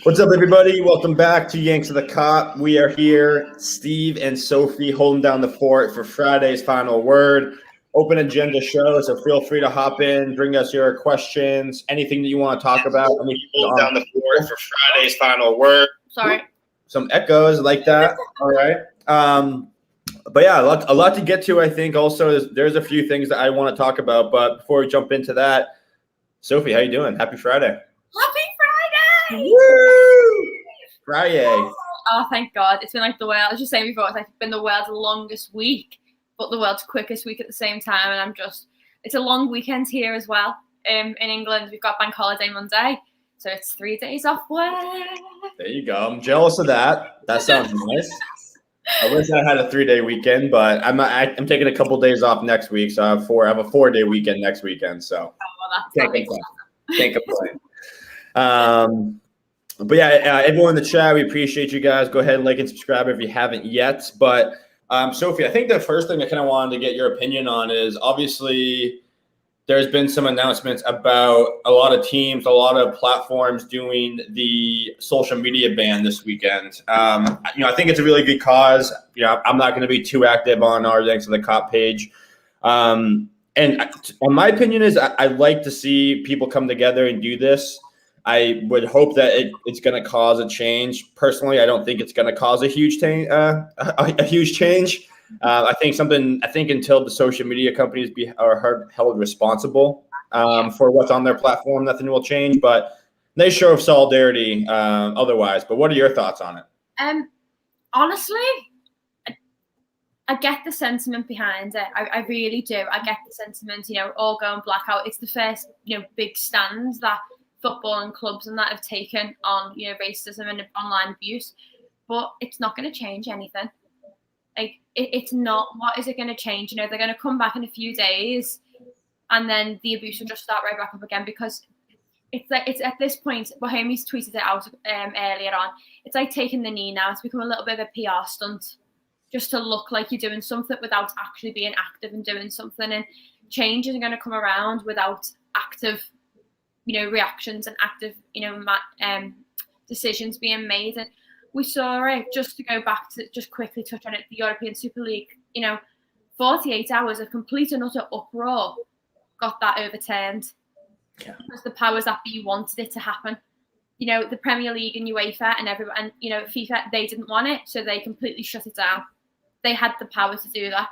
What's up, everybody? Welcome back to Yanks of the Cop. We are here, Steve and Sophie, holding down the fort for Friday's final word. Open agenda show, so feel free to hop in, bring us your questions, anything that you want to talk about. Hold down the fort for Friday's final word. Sorry. Some echoes like that. All right. But yeah, a lot to get to, I think. Also, there's a few things that I want to talk about. But before we jump into that, Sophie, how you doing? Happy Friday. Happy Friday! Woo! Friday. Oh, thank God. It's been like the world. I was just saying before, it's been the world's longest week, but the world's quickest week at the same time. And it's a long weekend here as well. In England, we've got bank holiday Monday. So it's 3 days off work. There you go. I'm jealous of that. That sounds nice. I wish I had a 3-day weekend, but I'm taking a couple days off next week. So I have a 4-day weekend next weekend. So can't complain. But yeah, everyone in the chat, we appreciate you guys. Go ahead and like and subscribe if you haven't yet. But Sophie, I think the first thing I kind of wanted to get your opinion on is obviously there's been some announcements about a lot of teams, a lot of platforms doing the social media ban this weekend. I think it's a really good cause. I'm not going to be too active on our Yanks of the Cop page. And my opinion is I like to see people come together and do this. I would hope that it's going to cause a change. Personally, I don't think it's going to cause a huge change. I think until the social media companies are held responsible for what's on their platform, nothing will change. But they show solidarity otherwise. But what are your thoughts on it? Honestly, I get the sentiment behind it. I really do. I get the sentiment. All going blackout. It's the first big stand that football and clubs and that have taken on racism and online abuse. But it's not going to change anything. Like it's not. What is it going to change? They're going to come back in a few days, and then the abuse will just start right back up again because it's at this point. Bohemians tweeted it out earlier on. It's like taking the knee now. It's become a little bit of a PR stunt, just to look like you're doing something without actually being active and doing something. And change isn't going to come around without active, reactions and active, decisions being made. And we saw it, just to go back to just quickly touch on it, the European Super League, 48 hours of complete and utter uproar got that overturned. Yeah. Because the powers that be wanted it to happen. The Premier League and UEFA and everyone, and FIFA, they didn't want it, so they completely shut it down. They had the power to do that.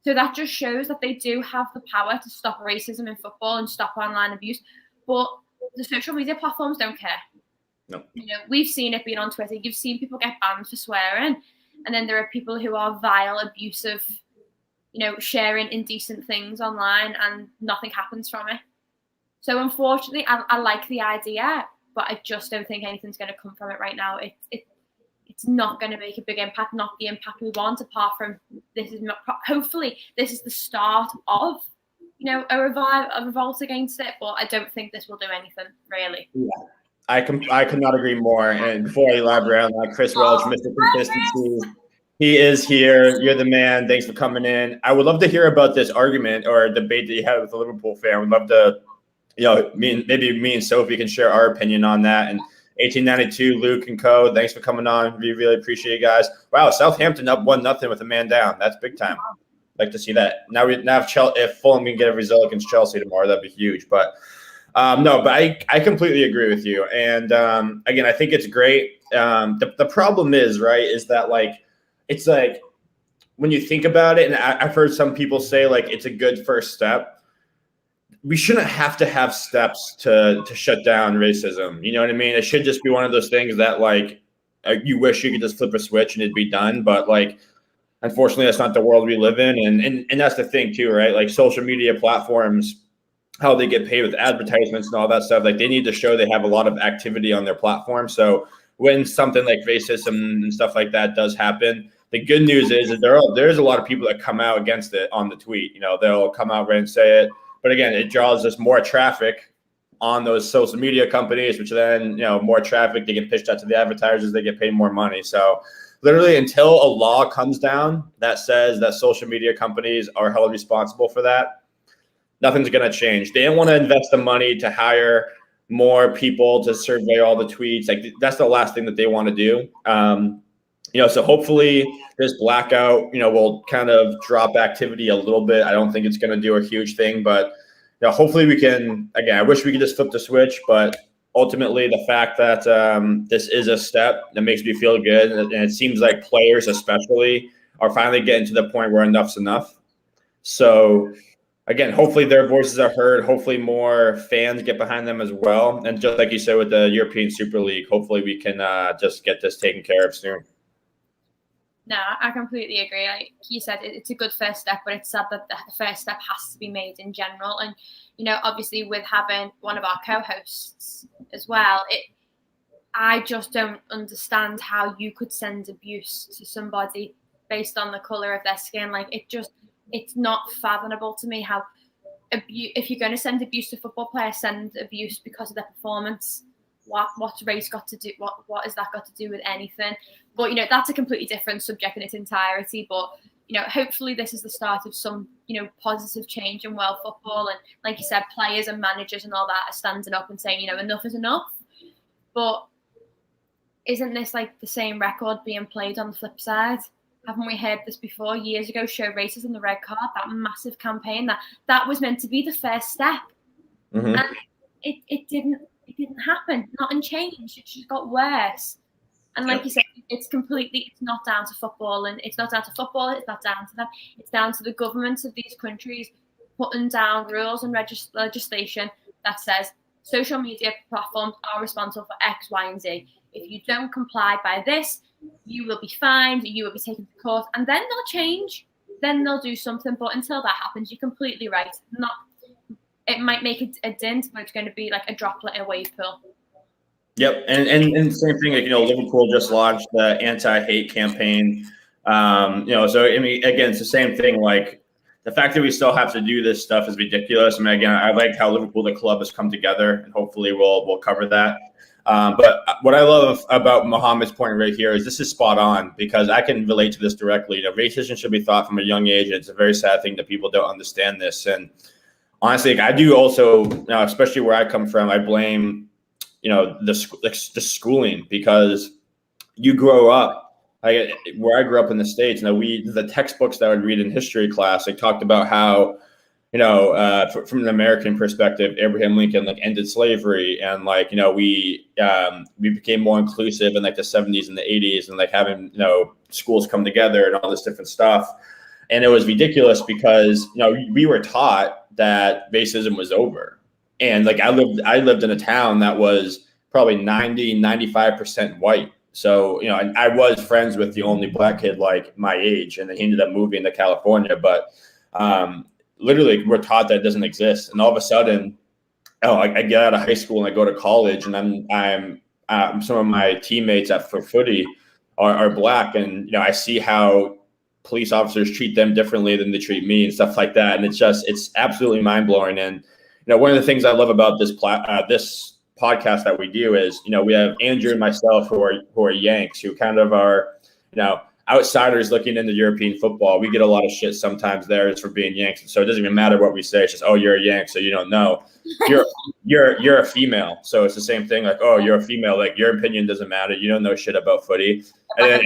So that just shows that they do have the power to stop racism in football and stop online abuse. But the social media platforms don't care. No. We've seen it being on Twitter. You've seen people get banned for swearing. And then there are people who are vile, abusive, sharing indecent things online and nothing happens from it. So unfortunately, I like the idea, but I just don't think anything's going to come from it right now. It's not going to make a big impact, not the impact we want, apart from hopefully this is the start of a revolt against it, but I don't think this will do anything really. Yeah, I could not agree more. And before I elaborate on that, Chris Welch, Mr. Consistency, he is here. You're the man. Thanks for coming in. I would love to hear about this argument or debate that you had with the Liverpool fan. We'd love to, maybe me and Sophie can share our opinion on that. And 1892, Luke and Co. Thanks for coming on. We really appreciate you guys. Wow, Southampton up 1-0 with a man down. That's big time. Like to see that. Now if Fulham can get a result against Chelsea tomorrow, that'd be huge. But but I completely agree with you. And again, I think it's great. The problem is that it's like when you think about it, and I've heard some people say it's a good first step. We shouldn't have to have steps to shut down racism. You know what I mean? It should just be one of those things that you wish you could just flip a switch and it'd be done. But unfortunately, that's not the world we live in. And that's the thing too, right? Social media platforms, how they get paid with advertisements and all that stuff. They need to show they have a lot of activity on their platform. So when something like racism and stuff like that does happen, the good news is that there's a lot of people that come out against it on the tweet. They'll come out right and say it. But again, it draws us more traffic on those social media companies, which then, more traffic, they get pitched out to the advertisers, they get paid more money. So literally until a law comes down that says that social media companies are held responsible for that, nothing's going to change. They don't want to invest the money to hire more people to survey all the tweets. Like that's the last thing that they want to do. So hopefully this blackout, will kind of drop activity a little bit. I don't think it's going to do a huge thing, but hopefully we can. Again, I wish we could just flip the switch, but ultimately the fact that this is a step that makes me feel good, and it seems like players especially are finally getting to the point where enough's enough. So again, hopefully their voices are heard. Hopefully more fans get behind them as well. And just like you said with the European Super League, hopefully we can just get this taken care of soon. No, I completely agree. Like you said, it's a good first step, but it's sad that the first step has to be made in general. And, obviously with having one of our co-hosts as well, I just don't understand how you could send abuse to somebody based on the colour of their skin. Like it's not fathomable to me how if you're going to send abuse to football players, send abuse because of their performance. What's race got to do? What has that got to do with anything? But that's a completely different subject in its entirety. But hopefully this is the start of some positive change in world football. And like you said, players and managers and all that are standing up and saying enough is enough. But isn't this like the same record being played on the flip side? Haven't we heard this before? Years ago, show racism, the red card, that massive campaign that was meant to be the first step, and it didn't happen. Nothing changed. It just got worse. And like you said, it's not down to football, and it's not down to football. It's not down to them. It's down to the governments of these countries putting down rules and legislation that says social media platforms are responsible for X, Y, and Z. If you don't comply by this, you will be fined, you will be taken to court, and then they'll change. Then they'll do something. But until that happens, you're completely right. It might make a dent, but it's going to be like a droplet in a wave pool. Yep, and same thing. Like Liverpool just launched the anti-hate campaign. So I mean, again, it's the same thing. Like the fact that we still have to do this stuff is ridiculous. I mean, again, I like how Liverpool, the club, has come together, and hopefully we'll cover that. But what I love about Mohammed's point right here is this is spot on, because I can relate to this directly. Racism should be taught from a young age. It's a very sad thing that people don't understand this. And honestly, I do also, especially where I come from, I blame, the schooling, because you grow up, where I grew up in the States, the textbooks that I would read in history class, talked about how, from an American perspective, Abraham Lincoln ended slavery, and we became more inclusive in the 70s and the 80s, and having schools come together and all this different stuff. And it was ridiculous because we were taught that racism was over. And I lived in a town that was probably 95% white. So, I was friends with the only black kid my age, and then he ended up moving to California. But literally, we're taught that it doesn't exist. And all of a sudden, I get out of high school and I go to college, and I'm some of my teammates for footy are black, and I see how police officers treat them differently than they treat me and stuff like that. And it's absolutely mind blowing. And one of the things I love about this podcast that we do is, we have Andrew and myself who are Yanks, who kind of are, outsiders looking into European football. We get a lot of shit sometimes there for being Yanks. So it doesn't even matter what we say. It's just, oh, you're a Yank, so you don't know. You're a female. So it's the same thing. Oh, you're a female. Your opinion doesn't matter. You don't know shit about footy. And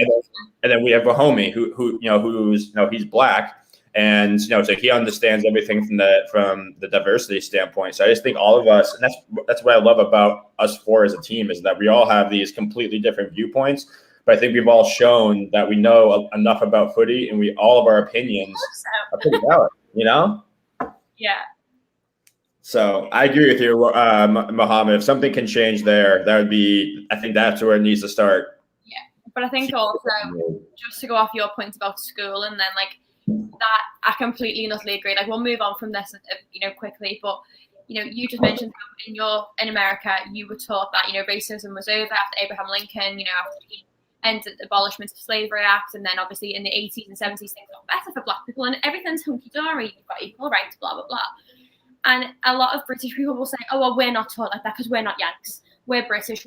then we have a homie who's he's black. And so he understands everything from the diversity standpoint. So I just think all of us, and that's what I love about us four as a team, is that we all have these completely different viewpoints. But I think we've all shown that we know enough about footy, and all of our opinions are pretty valid. Yeah. So I agree with you, Mohammed. If something can change there, I think that's where it needs to start. Yeah, but I think also, just to go off your point about school, and then that I completely and utterly agree. We'll move on from this, quickly. But you just mentioned how in America you were taught that racism was over after Abraham Lincoln. After he ended the abolishment of Slavery Act, and then obviously in the 80s and 70s things got better for black people, and everything's hunky dory. You've got equal rights, blah blah blah. And a lot of British people will say, "Oh well, we're not taught like that because we're not Yanks. We're British.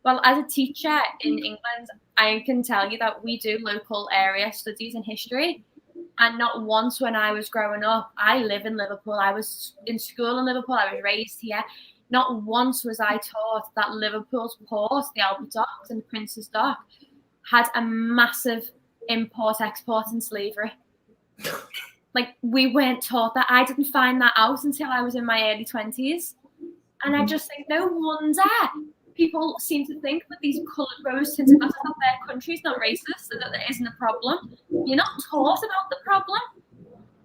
Well, as a teacher in England, I can tell you that we do local area studies in history. And not once when I was growing up, I live in Liverpool. I was in school in Liverpool. I was raised here. not once was I taught that Liverpool's port, the Albert Docks and the Prince's Dock, had a massive import-export in slavery. Like, we weren't taught that. I didn't find that out until I was in my early 20s. And I just think, no wonder people seem to think with these coloured rose-tinted glasses that their country's not racist and that there isn't a problem. You're not taught about the problem.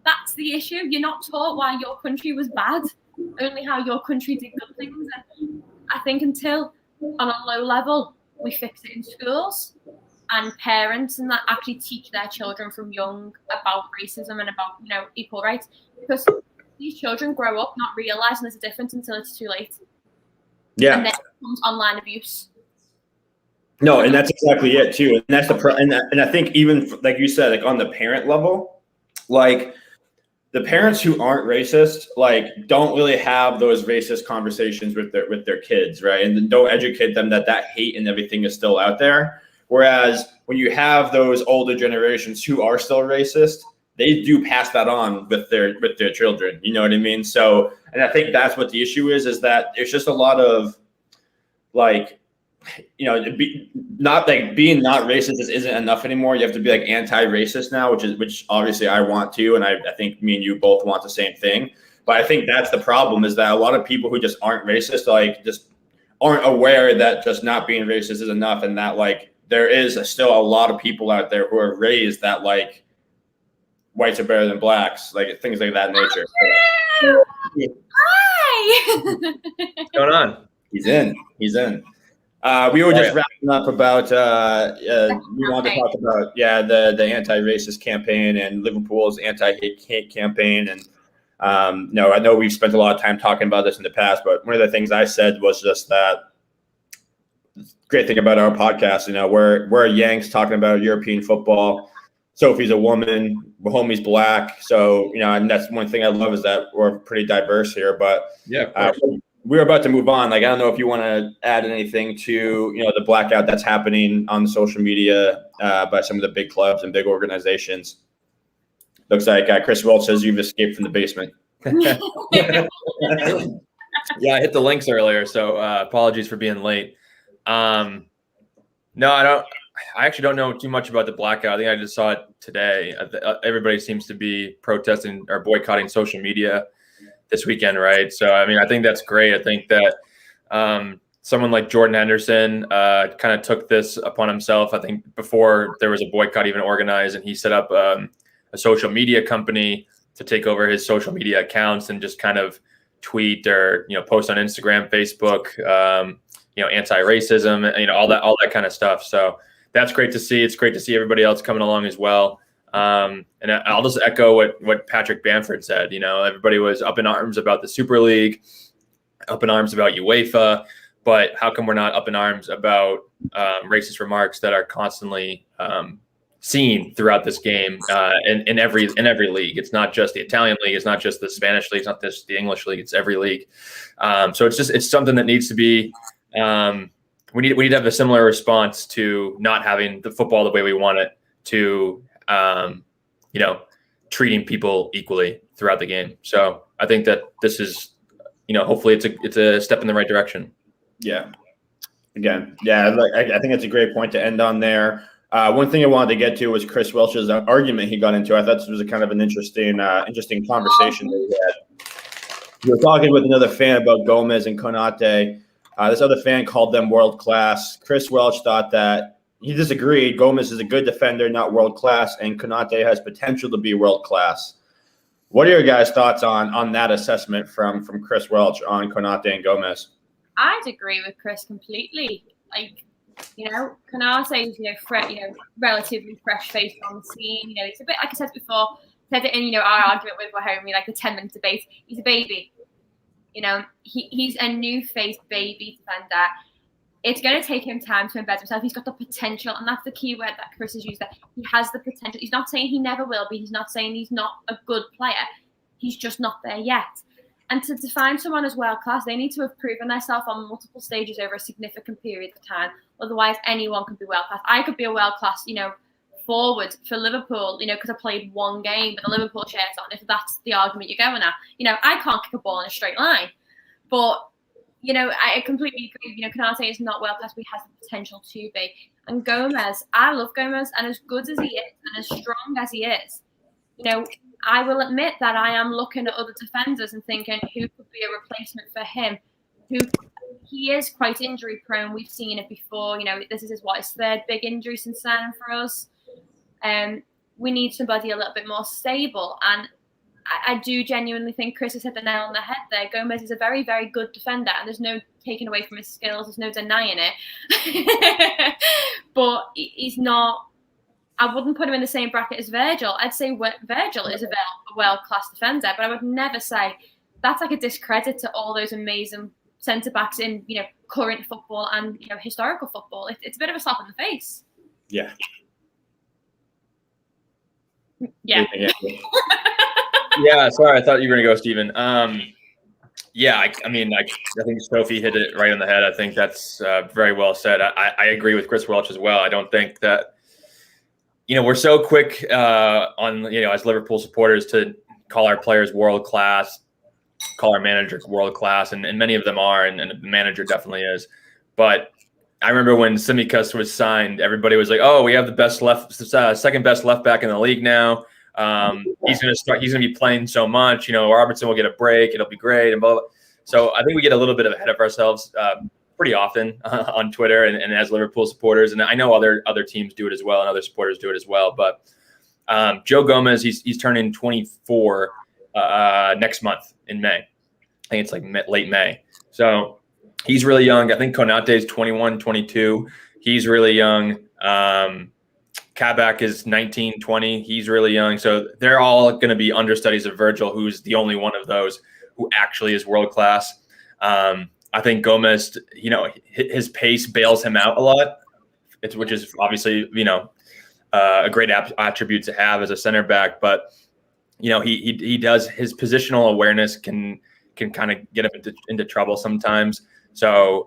That's the issue. You're not taught why your country was bad, only how your country did good things. And I think until on a low level we fix it in schools and parents and that actually teach their children from young about racism and about, you know, equal rights, because these children grow up not realizing there's a difference until it's too late. Yeah. And then it comes online abuse. No, and that's exactly it too. And that's and I think even like you said, like on the parent level, like the parents who aren't racist, like don't really have those racist conversations with their kids, right? And then don't educate them that hate and everything is still out there. Whereas when you have those older generations who are still racist, they do pass that on with their children. You know what I mean? So, and I think that's what the issue is that there's just a lot of like, you know, being not racist isn't enough anymore. You have to be like anti-racist now, which obviously I want to, and I think me and you both want the same thing. But I think that's the problem, is that a lot of people who just aren't racist, like just aren't aware that just not being racist is enough, and that like there is still a lot of people out there who are raised that like whites are better than blacks, like things like that nature. So, Hi. What's going on? He's in. We were just wrapping up about we wanted to talk about the anti-racist campaign and Liverpool's anti-hate campaign, and no, I know we've spent a lot of time talking about this in the past, but one of the things I said was just that great thing about our podcast, you know, we're Yanks talking about European football. Sophie's a woman, homie's black, so you know, and that's one thing I love is that we're pretty diverse here. But yeah, we're about to move on. Like, I don't know if you want to add anything to, you know, the blackout that's happening on the social media by some of the big clubs and big organizations. Looks like Chris Welch says you've escaped from the basement. Yeah, I hit the links earlier, so apologies for being late. No, I actually don't know too much about the blackout. I think I just saw it today. Everybody seems to be protesting or boycotting social media this weekend, right? So, I mean, I think that's great. I think that someone like Jordan Henderson kind of took this upon himself. I think before there was a boycott even organized, and he set up a social media company to take over his social media accounts and just kind of tweet or, you know, post on Instagram, Facebook, you know, anti-racism, you know, all that kind of stuff. So that's great to see. It's great to see everybody else coming along as well. And I'll just echo what Patrick Bamford said. You know, everybody was up in arms about the Super League, up in arms about UEFA, but how come we're not up in arms about racist remarks that are constantly seen throughout this game in every league? It's not just the Italian league. It's not just the Spanish league. It's not just the English league. It's every league. So it's something that needs to be. We need to have a similar response to not having the football the way we want it, to you know, treating people equally throughout the game. So I think that this is, you know, hopefully it's a step in the right direction. Yeah. Again, yeah, I think that's a great point to end on there. One thing I wanted to get to was Chris Welch's argument he got into. I thought this was a kind of an interesting conversation that we had. We were talking with another fan about Gomez and Konate. This other fan called them world class. Chris Welch thought that he disagreed. Gomez is a good defender, not world class, and Konate has potential to be world class. What are your guys' thoughts on that assessment from Chris Welch on Konate and Gomez? I'd agree with Chris completely. Like, you know, Konate is, you know, relatively fresh faced on the scene. You know, it's a bit, like I said before, said it in, you know, our argument with Wahomey, like the 10-minute debate. He's a baby. You know, he's a new-faced baby defender. It's going to take him time to embed himself. He's got the potential, and that's the key word that Chris has used there. He has the potential. He's not saying he never will be. He's not saying he's not a good player. He's just not there yet. And to define someone as world-class, they need to have proven themselves on multiple stages over a significant period of time. Otherwise, anyone can be world-class. I could be a world-class, you know, forward for Liverpool, you know, because I played one game with a Liverpool shirt on, if that's the argument you're going at. You know, I can't kick a ball in a straight line. But I completely agree. Konate is not world class, but he has the potential to be. And Gomez, I love Gomez, and as good as he is, and as strong as he is, I will admit that I am looking at other defenders and thinking who could be a replacement for him. He is quite injury prone. We've seen it before. This is his third big injury since signing for us. We need somebody a little bit more stable. And I do genuinely think Chris has hit the nail on the head there. Gomez is a very, very good defender, and there's no taking away from his skills. There's no denying it. But he's not. I wouldn't put him in the same bracket as Virgil. I'd say Virgil is a world-class defender, but I would never say that's like a discredit to all those amazing centre-backs in current football and historical football. It's a bit of a slap in the face. Yeah. Yeah. Yeah, sorry, I thought you were going to go, Steven. Yeah, I think Sophie hit it right on the head. I think that's very well said. I agree with Chris Welch as well. I don't think that, we're so quick as Liverpool supporters to call our players world-class, call our managers world-class, and many of them are, and the manager definitely is. But I remember when Tsimikas was signed, everybody was like, "Oh, we have the second best left back in the league now. He's going to be playing so much. Robertson will get a break. It'll be great." And blah, blah. So I think we get a little bit ahead of ourselves pretty often on Twitter and as Liverpool supporters. And I know other teams do it as well, and other supporters do it as well. But Joe Gomez, he's turning 24 next month in May. I think it's like late May. So he's really young. I think Konate is 21, 22. He's really young. Kabak is 19, 20. He's really young. So they're all going to be understudies of Virgil, who's the only one of those who actually is world-class. I think Gomez, his pace bails him out a lot, which is obviously, a great attribute to have as a center back. But, he does, his positional awareness can kind of get him into trouble sometimes. So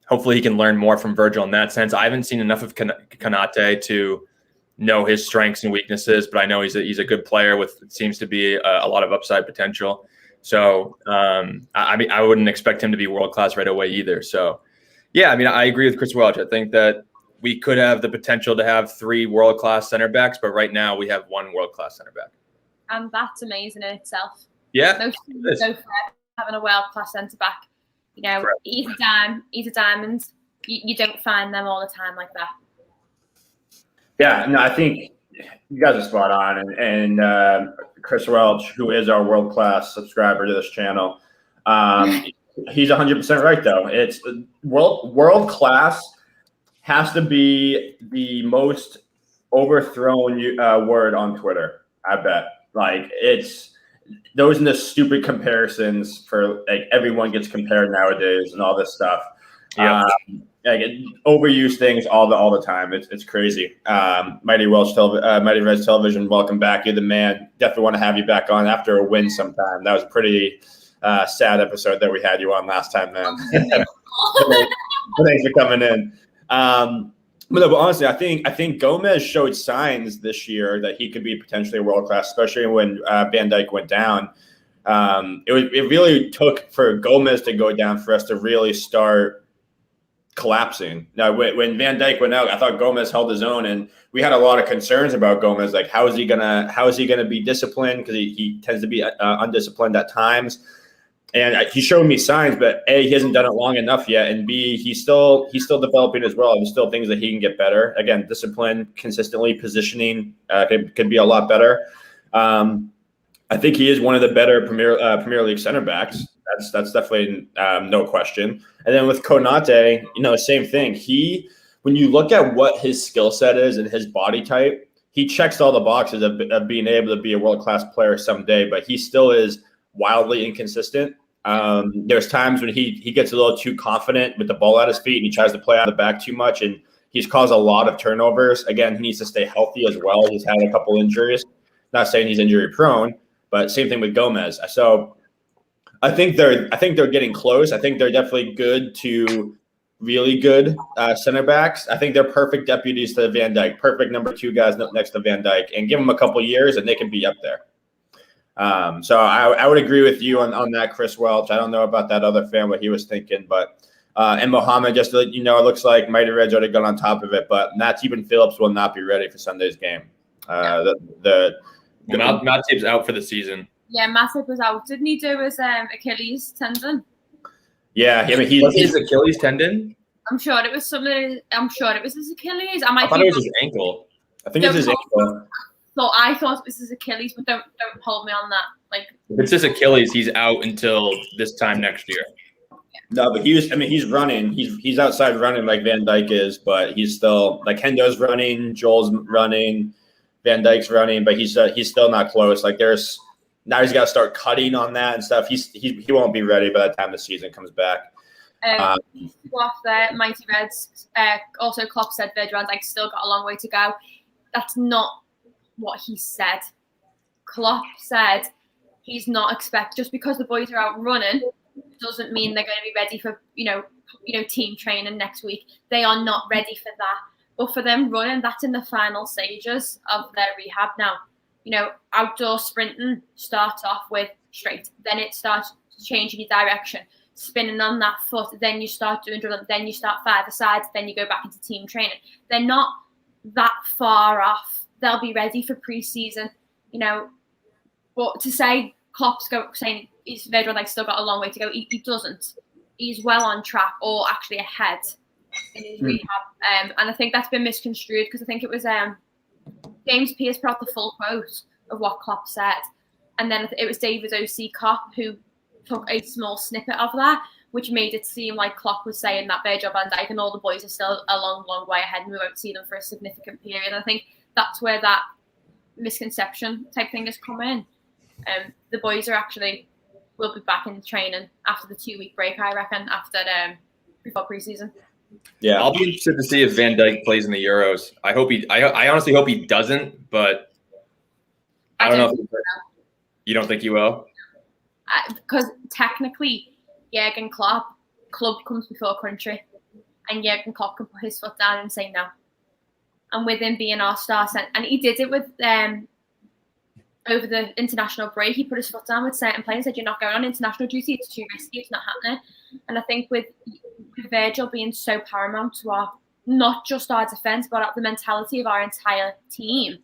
hopefully he can learn more from Virgil in that sense. I haven't seen enough of Konate to know his strengths and weaknesses, but I know he's a good player with seems to be a lot of upside potential. So I wouldn't expect him to be world-class right away either. So, yeah, I agree with Chris Welch. I think that we could have the potential to have 3 world-class center backs, but right now we have 1 world-class center back. And that's amazing in itself. Yeah. Most teams go for having a world-class centre back. Correct. He's a diamond. You don't find them all the time like that. Yeah, no, I think you guys are spot on. And Chris Welch, who is our world-class subscriber to this channel, he's 100% right, though. It's world-class has to be the most overthrown word on Twitter, I bet. Like, it's those are the stupid comparisons for everyone gets compared nowadays and all this stuff. Yeah, overuse things all the time. It's crazy. Mighty Reds Television, welcome back. You're the man. Definitely want to have you back on after a win sometime. That was a pretty sad episode that we had you on last time, man. Thanks for coming in. But honestly, I think Gomez showed signs this year that he could be potentially world class, especially when Van Dijk went down. It really took for Gomez to go down for us to really start collapsing. Now, when Van Dijk went out, I thought Gomez held his own, and we had a lot of concerns about Gomez. Like, how is he gonna be disciplined? Because he tends to be undisciplined at times. And he showed me signs, but A, he hasn't done it long enough yet, and B, he's still developing as well. There's still things that he can get better. Again, discipline, consistently positioning could be a lot better. I think he is one of the better Premier League center backs. That's definitely no question. And then with Konate, same thing. When you look at what his skill set is and his body type, he checks all the boxes of being able to be a world-class player someday, but he still is wildly inconsistent. There's times when he gets a little too confident with the ball at his feet and he tries to play out of the back too much, and he's caused a lot of turnovers. Again, he needs to stay healthy as well. He's had a couple injuries. Not saying he's injury prone, but same thing with Gomez. So I think they're getting close. I think they're definitely good to really good center backs. I think they're perfect deputies to Van Dijk, perfect number 2 guys next to Van Dijk, and give them a couple years and they can be up there. So I would agree with you on that, Chris Welch. I don't know about that other fan, what he was thinking, but and Mohammed, just to let you know, it looks like Mighty Red's already got on top of it, but Matip and Phillips will not be ready for Sunday's game. Matip's out for the season. Yeah, Matip was out. Didn't he do his Achilles tendon? Yeah, I mean, was his Achilles tendon? I'm sure it was something. I'm sure it was his Achilles. I thought it was his ankle. I think it's his ankle. So I thought it was his Achilles, but don't hold me on that. Like, if it's his Achilles, he's out until this time next year. No, but he's running. He's outside running like Van Dijk is, but he's still like Hendo's running, Joel's running, Van Dijk's running, but he's still not close. Like now he's got to start cutting on that and stuff. He won't be ready by the time the season comes back. Off there, Mighty Reds. Also, Klopp said Virgil van Dijk still got a long way to go. That's not what he said. Klopp said he's not just because the boys are out running doesn't mean they're going to be ready for team training next week. They are not ready for that. But for them running, that's in the final stages of their rehab now. Outdoor sprinting starts off with straight, then it starts changing your direction, spinning on that foot, then you start doing drilling, then you start further sides, then you go back into team training. They're not that far off. They'll be ready for pre-season, But to say Klopp's saying Virgil van Dijk still got a long way to go, he doesn't. He's well on track, or actually ahead in his rehab. And I think that's been misconstrued because I think it was James Pearce put out the full quote of what Klopp said, and then it was David O.C. Kopp who took a small snippet of that, which made it seem like Klopp was saying that Virgil van Dijk and all the boys are still a long, long way ahead and we won't see them for a significant period. And I think that's where that misconception type thing has come in. The boys will be back in training after the 2-week break, I reckon, before preseason. Yeah, I'll be interested to see if Van Dijk plays in the Euros. I honestly hope he doesn't, but I don't know. You don't think he will? Because technically, Jurgen Klopp, club comes before country, and Jurgen Klopp can put his foot down and say no. And with him being our star centre, and he did it with over the international break, he put his foot down with certain players and said, "You're not going on international duty. It's too risky. It's not happening." And I think with Virgil being so paramount to not just our defence, but the mentality of our entire team,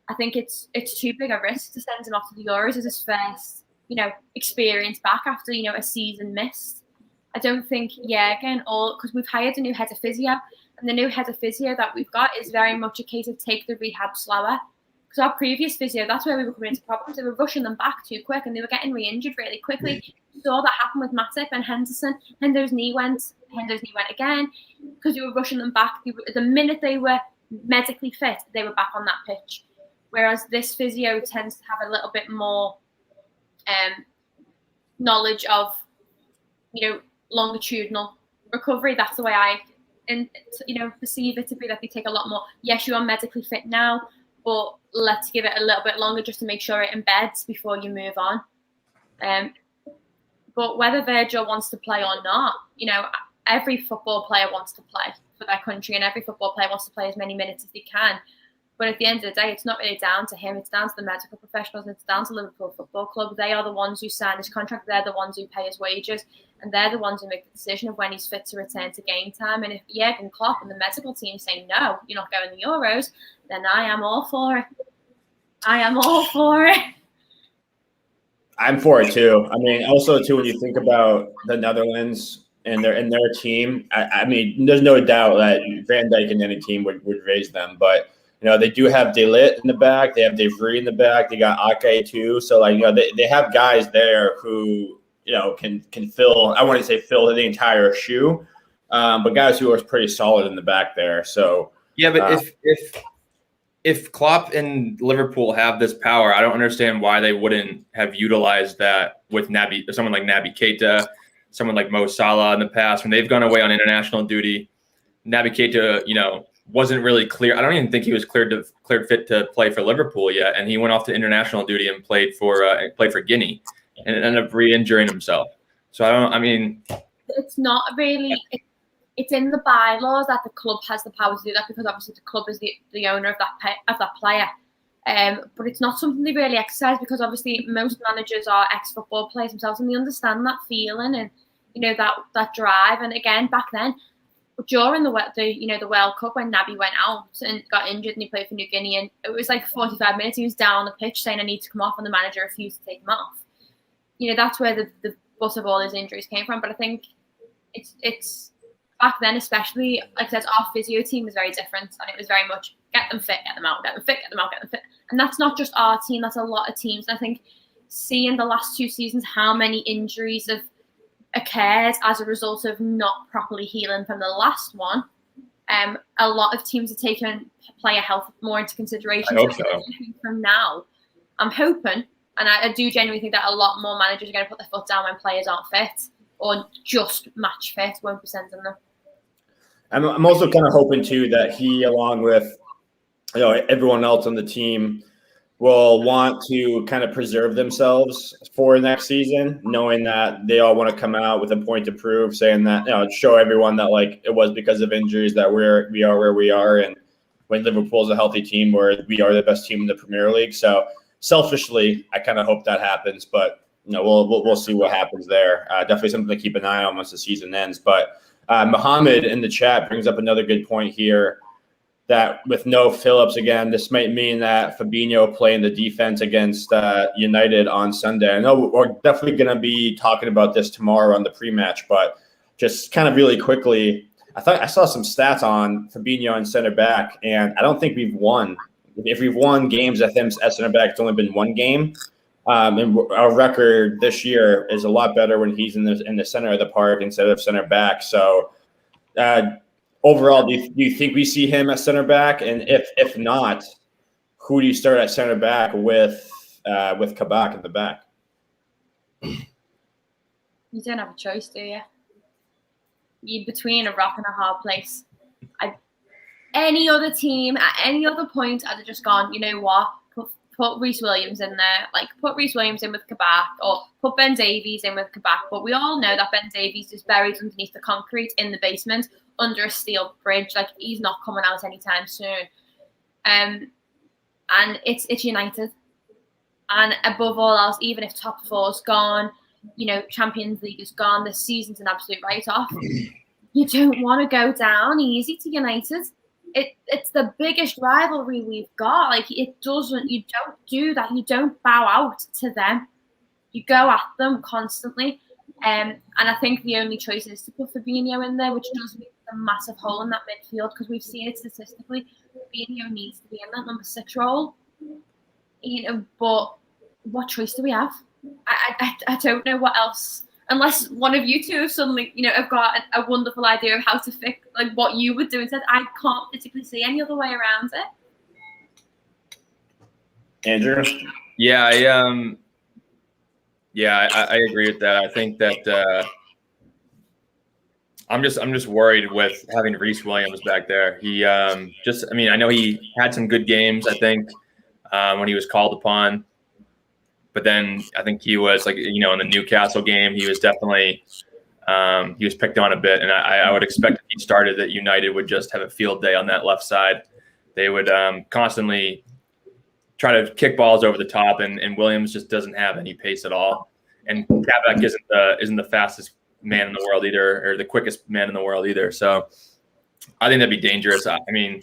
I think it's too big a risk to send him off to the Euros as his first, experience back after, a season missed. I don't think Jurgen, because we've hired a new head of physio, and the new head of physio that we've got is very much a case of take the rehab slower. Because our previous physio, that's where we were coming into problems. They were rushing them back too quick and they were getting re-injured really quickly. We saw that happen with Matip and Henderson. Hendo's knee went again because we were rushing them back. The minute they were medically fit, they were back on that pitch. Whereas this physio tends to have a little bit more knowledge of, longitudinal recovery. That's the way I, perceive it to be, that they take a lot more. Yes, you are medically fit now, but let's give it a little bit longer just to make sure it embeds before you move on. But whether Virgil wants to play or not, every football player wants to play for their country and every football player wants to play as many minutes as they can. But at the end of the day, it's not really down to him. It's down to the medical professionals and it's down to Liverpool Football Club. They are the ones who sign his contract. They're the ones who pay his wages. And they're the ones who make the decision of when he's fit to return to game time. And if Jurgen Klopp and the medical team say, no, you're not going to the Euros, then I am all for it. I'm for it too. I mean, also too, when you think about the Netherlands and their team, I mean, there's no doubt that Van Dijk and any team would raise them. But they do have De Ligt in the back. They have De Vrij in the back. They got Ake too. So they have guys there who can fill. I wouldn't say fill the entire shoe, but guys who are pretty solid in the back there. So yeah, but if Klopp and Liverpool have this power, I don't understand why they wouldn't have utilized that with someone like Naby Keita, someone like Mo Salah in the past when they've gone away on international duty. Naby Keita, wasn't really clear. I don't even think he was cleared fit to play for Liverpool yet, and he went off to international duty and played for Guinea, and ended up re-injuring himself. So it's not really. It's in the bylaws that the club has the power to do that because obviously the club is the owner of that player. But it's not something they really exercise because obviously most managers are ex-football players themselves and they understand that feeling and that drive. And again, back then, during the World Cup when Naby went out and got injured and he played for New Guinea, and it was like 45 minutes he was down on the pitch saying I need to come off, and the manager refused to take him off. That's where the butt of all his injuries came from. But I think it's back then, especially, like I said, our physio team was very different, and it was very much get them fit, get them out, get them fit, get them out, get them fit. And that's not just our team, that's a lot of teams. And I think seeing the last 2 seasons how many injuries have occurred as a result of not properly healing from the last one, a lot of teams are taking player health more into consideration. I hope so. From now, I'm hoping, and I do genuinely think that a lot more managers are going to put their foot down when players aren't fit or just match fit, won't be sending them. I'm also kind of hoping too that he, along with everyone else on the team, will want to kind of preserve themselves for next season, knowing that they all want to come out with a point to prove, saying that, show everyone that like it was because of injuries that we are where we are. And when Liverpool's a healthy team, we are the best team in the Premier League. So selfishly, I kind of hope that happens, but we'll see what happens there. Definitely something to keep an eye on once the season ends. But Mohammed in the chat brings up another good point here, that with no Phillips again, this might mean that Fabinho playing the defense against United on Sunday. I know we're definitely going to be talking about this tomorrow on the pre-match, but just kind of really quickly, I saw some stats on Fabinho and center back, and I don't think we've won. If we've won games at center back, it's only been 1 game. And our record this year is a lot better when he's in the center of the park instead of center back. So overall, do you think we see him at center back? And if not, who do you start at center back with Kabak in the back? You don't have a choice, do you? You're between a rock and a hard place. Any other team at any other point, I'd have just gone, you know what? Put Reece Williams in there. Like, put Reece Williams in with Kabak, or put Ben Davies in with Kabak. But we all know that Ben Davies is buried underneath the concrete in the basement under a steel bridge. Like, he's not coming out anytime soon. And it's United. And above all else, even if top 4's gone, Champions League is gone, this season's an absolute write-off. You don't want to go down easy to United. It's the biggest rivalry we've got. Like, you don't do that. You don't bow out to them. You go at them constantly. And I think the only choice is to put Fabinho in there, which does make a massive hole in that midfield, because we've seen it statistically. Fabinho needs to be in that number 6 role. But what choice do we have? I don't know what else. Unless one of you two have suddenly, have got a wonderful idea of how to fix, like, what you would do instead. I can't particularly see any other way around it. Andrew? Yeah, I agree with that. I think that I'm just worried with having Reece Williams back there. He I know he had some good games, I think, when he was called upon. But then I think he was in the Newcastle game, he was definitely he was picked on a bit. And I would expect if he started that United would just have a field day on that left side. They would constantly try to kick balls over the top, and Williams just doesn't have any pace at all. And Kabak isn't the fastest man in the world either, or the quickest man in the world either. So I think that'd be dangerous. I mean,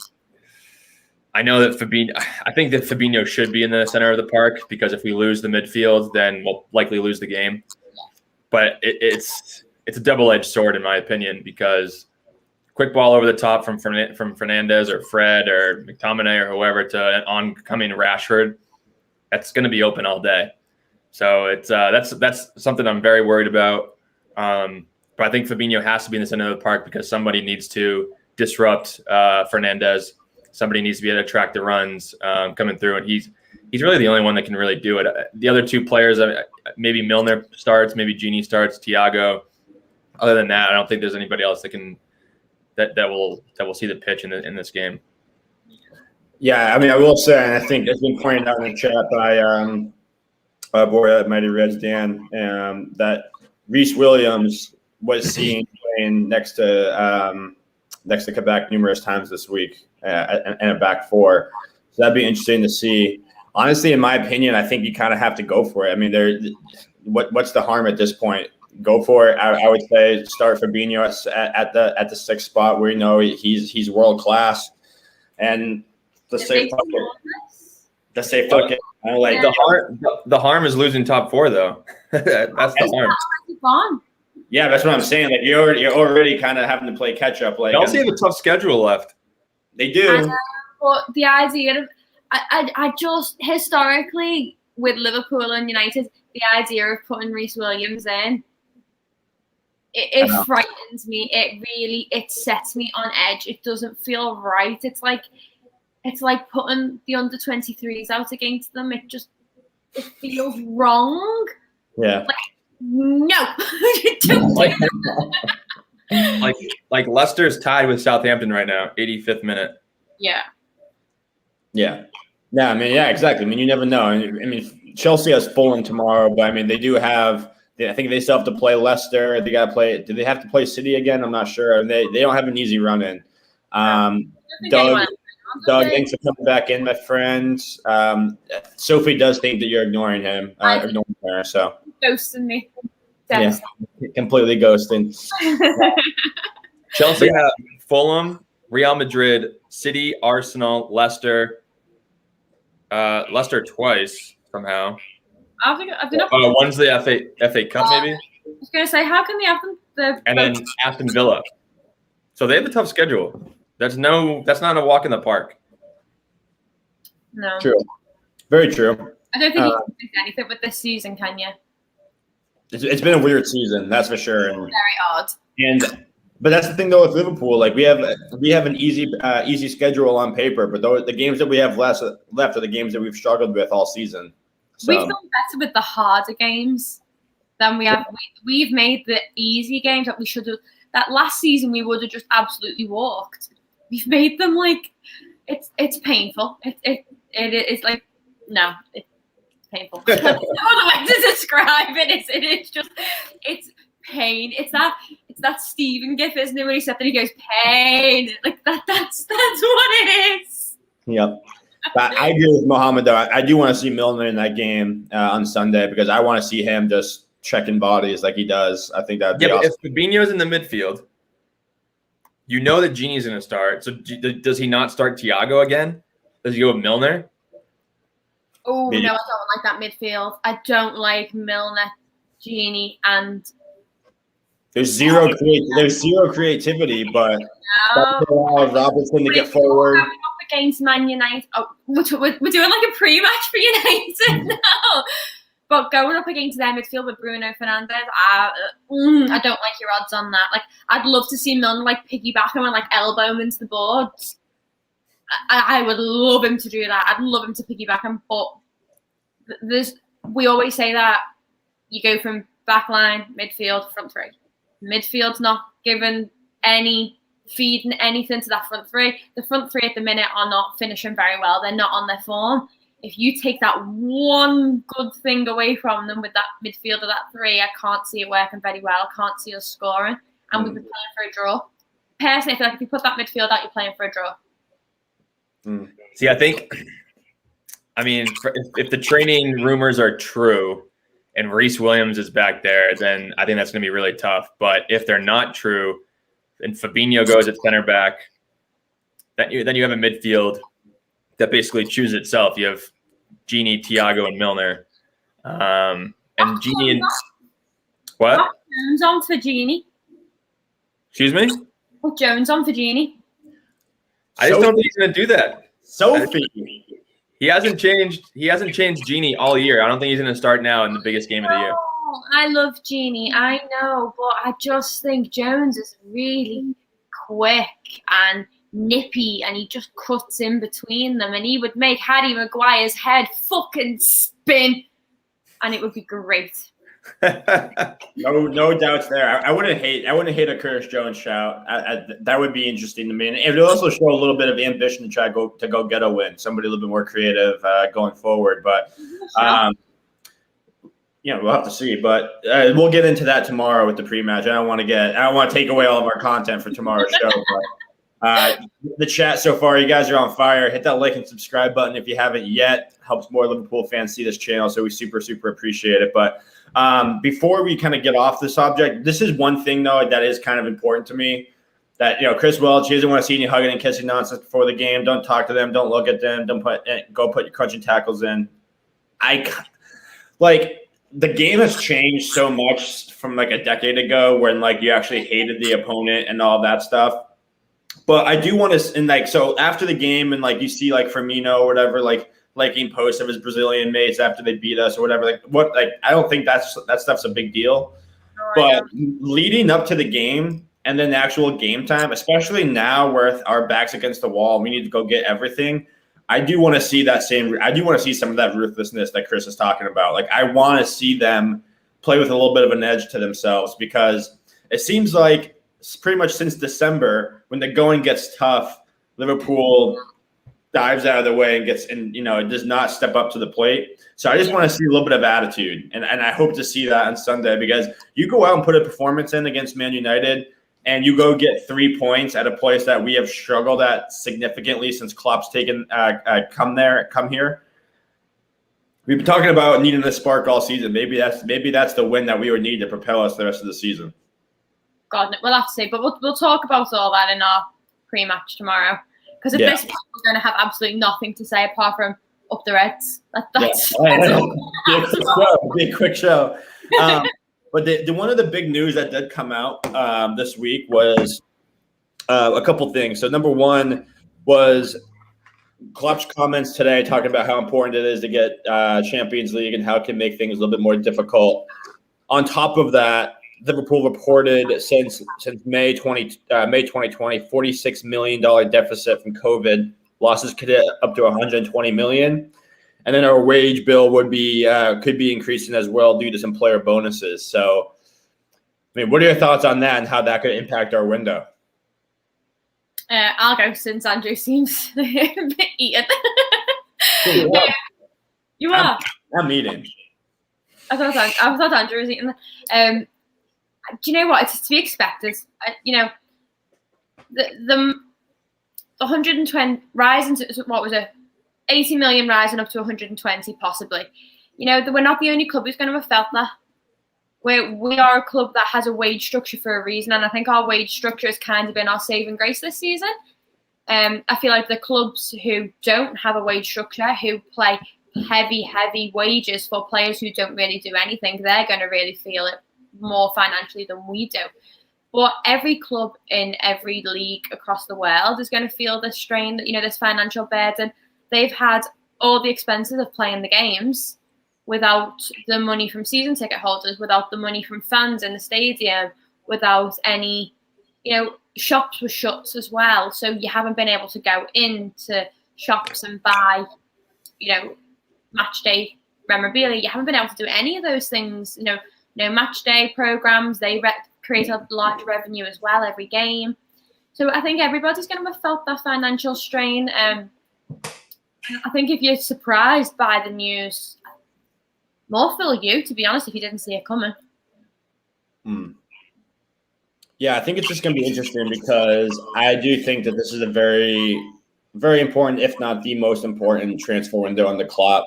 I know that I think that Fabinho should be in the center of the park, because if we lose the midfield, then we'll likely lose the game. But it's a double-edged sword, in my opinion, because quick ball over the top from Fernandez or Fred or McTominay or whoever to an oncoming Rashford, that's going to be open all day. So it's that's something I'm very worried about. But I think Fabinho has to be in the center of the park, because somebody needs to disrupt Fernandez. Somebody needs to be able to track the runs coming through, and he's really the only one that can really do it. The other 2 players, maybe Milner starts, maybe Gini starts, Thiago. Other than that, I don't think there's anybody else that will see the pitch in this game. Yeah, I mean, I will say, and I think it's been pointed out in the chat by a boy that might have read Dan, that Reece Williams was seen playing next to Kabak numerous times this week and a back 4. So that'd be interesting to see. Honestly, in my opinion, I think you kind of have to go for it. I mean, what's the harm at this point? Go for it. I would say start Fabinho at the sixth spot where he's world class, and the safe bucket. I don't like the harm is losing top four though. That's the harm. Yeah, that's what I'm saying. Like you're already kind of having to play catch up. Like Chelsea have a tough schedule left. They do. But the idea of I just historically with Liverpool and United, the idea of putting Reece Williams in, it frightens me. It sets me on edge. It doesn't feel right. It's like putting the under 23s out against them. It feels wrong. Yeah. Like, no. like Leicester's tied with Southampton right now, 85th minute. Yeah. Yeah. Yeah, I mean, yeah, exactly. I mean, you never know. I mean, Chelsea has Fulham tomorrow, but I mean, they do have. I think they still have to play Leicester. They got to play. Do they have to play City again? I'm not sure. They don't have an easy run in. Doug, thanks for coming back in, my friend. Sophie does think that you're ignoring him, ignoring her. So ghosting me. Yeah, completely ghosting. Chelsea have Fulham, Real Madrid, City, Arsenal, Leicester. Leicester twice somehow. I've been up. One's the FA Cup, maybe. I was going to say, how can they have them? And then Aston Villa. So they have a tough schedule. That's not a walk in the park. No. True. Very true. I don't think you can do anything with this season, can you? It's been a weird season, that's for sure. And, very odd. But that's the thing though with Liverpool. Like we have an easy schedule on paper, but the games that we have left are the games that we've struggled with all season. So. We've done better with the harder games than we have. We've made the easy games that we should have. That last season we would have just absolutely walked. We've made them like it's painful. It's like no, it's painful. No other way to describe it. It's pain. It's that Stephen gif, isn't it? When he said that, he goes pain. Like that's what it is. Yep. But I agree with Mohamed though. I do want to see Milner in that game on Sunday because I want to see him just checking bodies like he does. I think that'd be awesome. But if Fabinho's in the midfield, you know that Gini's going to start. So does he not start Thiago again? Does he go with Milner? Oh, no, I don't like that midfield. I don't like Milner, Gini, and... There's zero creativity, but Robertson to get forward. Up against Man United. Oh, we're doing like a pre-match for United now. But going up against their midfield with Bruno Fernandes, I don't like your odds on that. Like, I'd love to see Milner like piggyback him and like elbow him into the boards. I would love him to do that. I'd love him to piggyback him. But we always say that you go from back line, midfield, front three. Midfield's not given feeding anything to that front three. The front three at the minute are not finishing very well. They're not on their form. If you take that one good thing away from them with that midfield of that three, I can't see it working very well. I can't see us scoring. And we'd be playing for a draw. Personally, I feel like if you put that midfield out, you're playing for a draw. See, I mean, if the training rumors are true and Reece Williams is back there, then I think that's going to be really tough. But if they're not true, and Fabinho goes at center back, then you have a midfield that basically chooses itself. You have Gini, Thiago, and Milner. And Gini and what? Jones on for Gini. Excuse me? Put Jones on for Gini. I just don't think he's going to do that. Sophie. He hasn't changed Gini all year. I don't think he's going to start now in the biggest game of the year. Oh, I love Gini. I know, but I just think Jones is really quick and nippy, and he just cuts in between them, and he would make Harry Maguire's head fucking spin, and it would be great. No doubts there. I wouldn't hate a Curtis Jones shout. That would be interesting to me, and it would also show a little bit of ambition to try to go get a win. Somebody a little bit more creative going forward, but we'll have to see. But we'll get into that tomorrow with the pre-match. I don't want to take away all of our content for tomorrow's show. The chat so far, you guys are on fire. Hit that like and subscribe button if you haven't yet. Helps more Liverpool fans see this channel, so we super, super appreciate it. But before we kind of get off the subject, this is one thing, though, that is kind of important to me. That, Chris Welch, he doesn't want to see any hugging and kissing nonsense before the game. Don't talk to them. Don't look at them. Go put your crunching tackles in. The game has changed so much from like a decade ago when like you actually hated the opponent and all that stuff. But I do want to, and like, so after the game and like you see like Firmino or whatever, like liking posts of his Brazilian mates after they beat us or whatever, I don't think that stuff's a big deal. But leading up to the game and then the actual game time, especially now where our back's against the wall, we need to go get everything. I do want to see some of that ruthlessness that Chris is talking about. Like, I want to see them play with a little bit of an edge to themselves, because it seems like pretty much since December, when the going gets tough, Liverpool dives out of the way and it does not step up to the plate. So I just want to see a little bit of attitude, and I hope to see that on Sunday, because you go out and put a performance in against Man United, and you go get 3 points at a place that we have struggled at significantly since Klopp's come here. We've been talking about needing the spark all season. Maybe that's the win that we would need to propel us the rest of the season. God, we'll have to see, but we'll talk about all that in our pre-match tomorrow. Because at this point, we're going to have absolutely nothing to say apart from up the Reds. That's Be a quick show. But the one of the big news that did come out this week was a couple things. So number one was Klopp's comments today talking about how important it is to get Champions League and how it can make things a little bit more difficult. On top of that, Liverpool reported since May 2020, $46 million deficit from COVID. Losses could hit up to $120 million. And then our wage bill could be increasing as well due to some player bonuses. So, I mean, what are your thoughts on that and how that could impact our window? I'll go since Andrew seems a bit eaten. You are. I'm eating. I thought Andrew was eating. Do you know what? It's to be expected. The 120 rising to what was it? 80 million rising up to 120 possibly. We're not the only club who's going to have felt that. We are a club that has a wage structure for a reason, and I think our wage structure has kind of been our saving grace this season. I feel like the clubs who don't have a wage structure, who play heavy wages for players who don't really do anything, they're going to really feel it more financially than we do. But every club in every league across the world is going to feel this strain, this financial burden. They've had all the expenses of playing the games without the money from season ticket holders, without the money from fans in the stadium, without any, shops were shut as well. So you haven't been able to go into shops and buy, match day memorabilia. You haven't been able to do any of those things. Match day programs, they create a large revenue as well every game. So I think everybody's going to have felt that financial strain. I think if you're surprised by the news, more for you, to be honest, if you didn't see it coming. Yeah, I think it's just going to be interesting, because I do think that this is a very, very important, if not the most important, transfer window on the clock.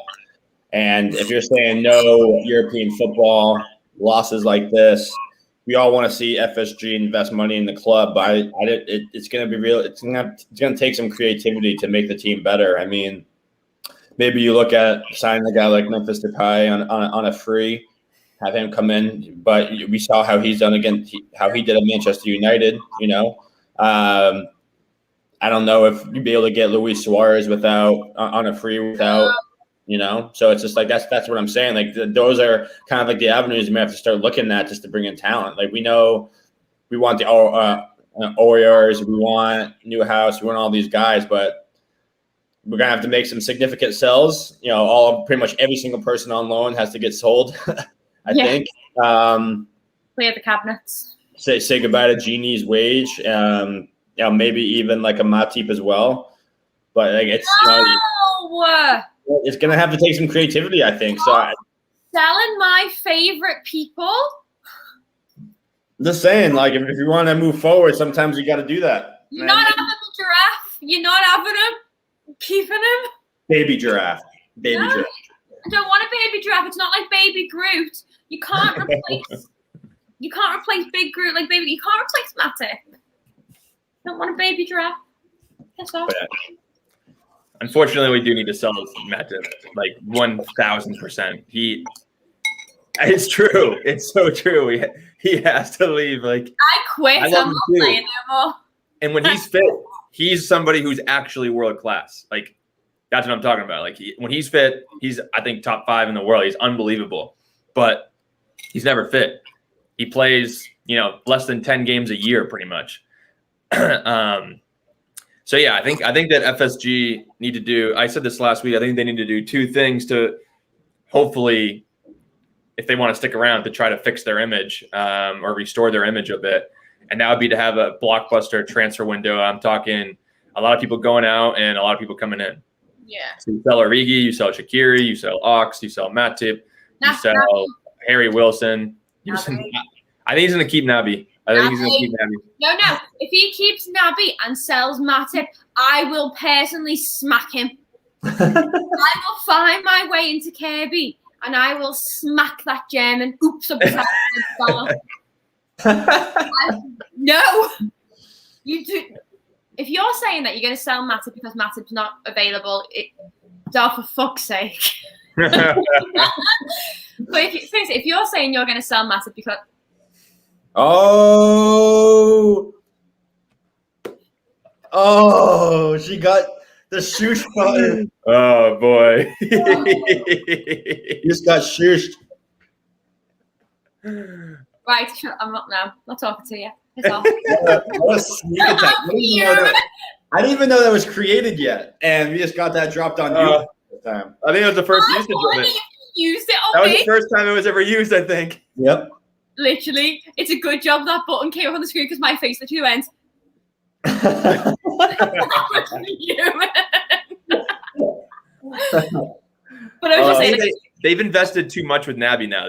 And if you're saying no European football, losses like this, we all want to see FSG invest money in the club, but it's going to be real. It's going to take some creativity to make the team better. I mean, maybe you look at signing a guy like Memphis Depay on a free, have him come in, but we saw how he's done how he did at Manchester United. I don't know if you'd be able to get Luis Suarez on a free without. So it's just like that's what I'm saying. Like those are kind of like the avenues we have to start looking at just to bring in talent. Like we know we want the Oryars, we want Newhouse, we want all these guys, but we're gonna have to make some significant sells. Pretty much every single person on loan has to get sold. I think. Clear the cabinets. Say goodbye to Genie's wage. Maybe even like a Matip as well. But like it's. It's going to have to take some creativity, I think. So selling my favorite people. Just saying, like, if you want to move forward, sometimes you got to do that. You're not having the giraffe. You're not having him. Keeping him. Baby giraffe. Baby giraffe. I don't want a baby giraffe. It's not like Baby Groot. You can't replace. You can't replace Big Groot like baby. You can't replace Matip. Don't want a baby giraffe. That's all. Unfortunately, we do need to sell Matip, like 1,000%. It's true. It's so true. He has to leave. Like I quit. I'm not playing no more. And when he's fit, he's somebody who's actually world class. Like that's what I'm talking about. Like when he's fit, he's I think top 5 in the world. He's unbelievable, but he's never fit. He plays, less than 10 games a year, pretty much. So yeah, I think that FSG need to do. I said this last week. I think they need to do 2 things to hopefully, if they want to stick around, to try to fix their image or restore their image a bit. And that would be to have a blockbuster transfer window. I'm talking a lot of people going out and a lot of people coming in. Yeah. So you sell Origi, you sell Shaqiri, you sell Ox, you sell Matip, you sell Harry Wilson. I think he's going to keep Naby. No. If he keeps Naby and sells Matip, I will personally smack him. I will find my way into Kirby and I will smack that German. Oops, upside down. No, you do. If you're saying that you're going to sell Matip because Matip's not available, for fuck's sake. But if you're saying you're going to sell Matip because she got the shoosh button. Oh boy. You just got shooshed. Right, I'm not now. Not talking to you. It's off. What a sneak attack. I didn't even know that was created yet. And we just got that dropped on you this time. I think it was the first usage of it. Used it that was the first time it was ever used, I think. Yep. Literally, it's a good job that button came up on the screen because my face literally went. But I was just saying, they've invested too much with Naby now.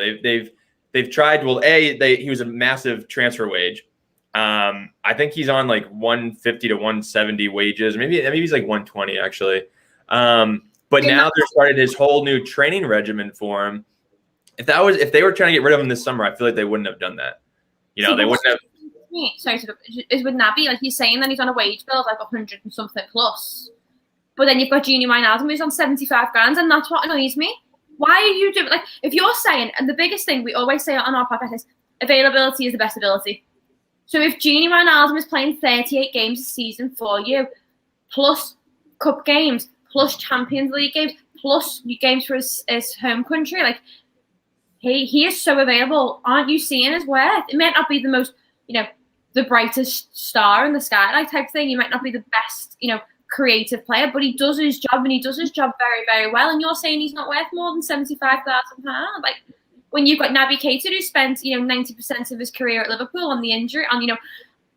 They've tried. Well, he was a massive transfer wage. I think he's on like 150 to 170 wages. Maybe he's like 120 actually. But now they're started his whole new training regimen for him. If they were trying to get rid of him this summer, I feel like they wouldn't have done that. They wouldn't have. Sorry, is with Naby, like he's saying that he's on a wage bill of like 100 and something plus. But then you've got Gini Wijnaldum who's on 75 grand, and that's what annoys me. Why are you doing like if you're saying, and the biggest thing we always say on our podcast is availability is the best ability. So if Gini Wijnaldum is playing 38 games a season for you, plus cup games, plus Champions League games, plus games for his home country, like he is so available. Aren't you seeing his worth? It might not be the most, the brightest star in the sky, like type thing. He might not be the best, creative player, but he does his job and he does his job very, very well. And you're saying he's not worth more than £75,000. Like when you've got Naby Keita who spent 90% of his career at Liverpool on the injury, and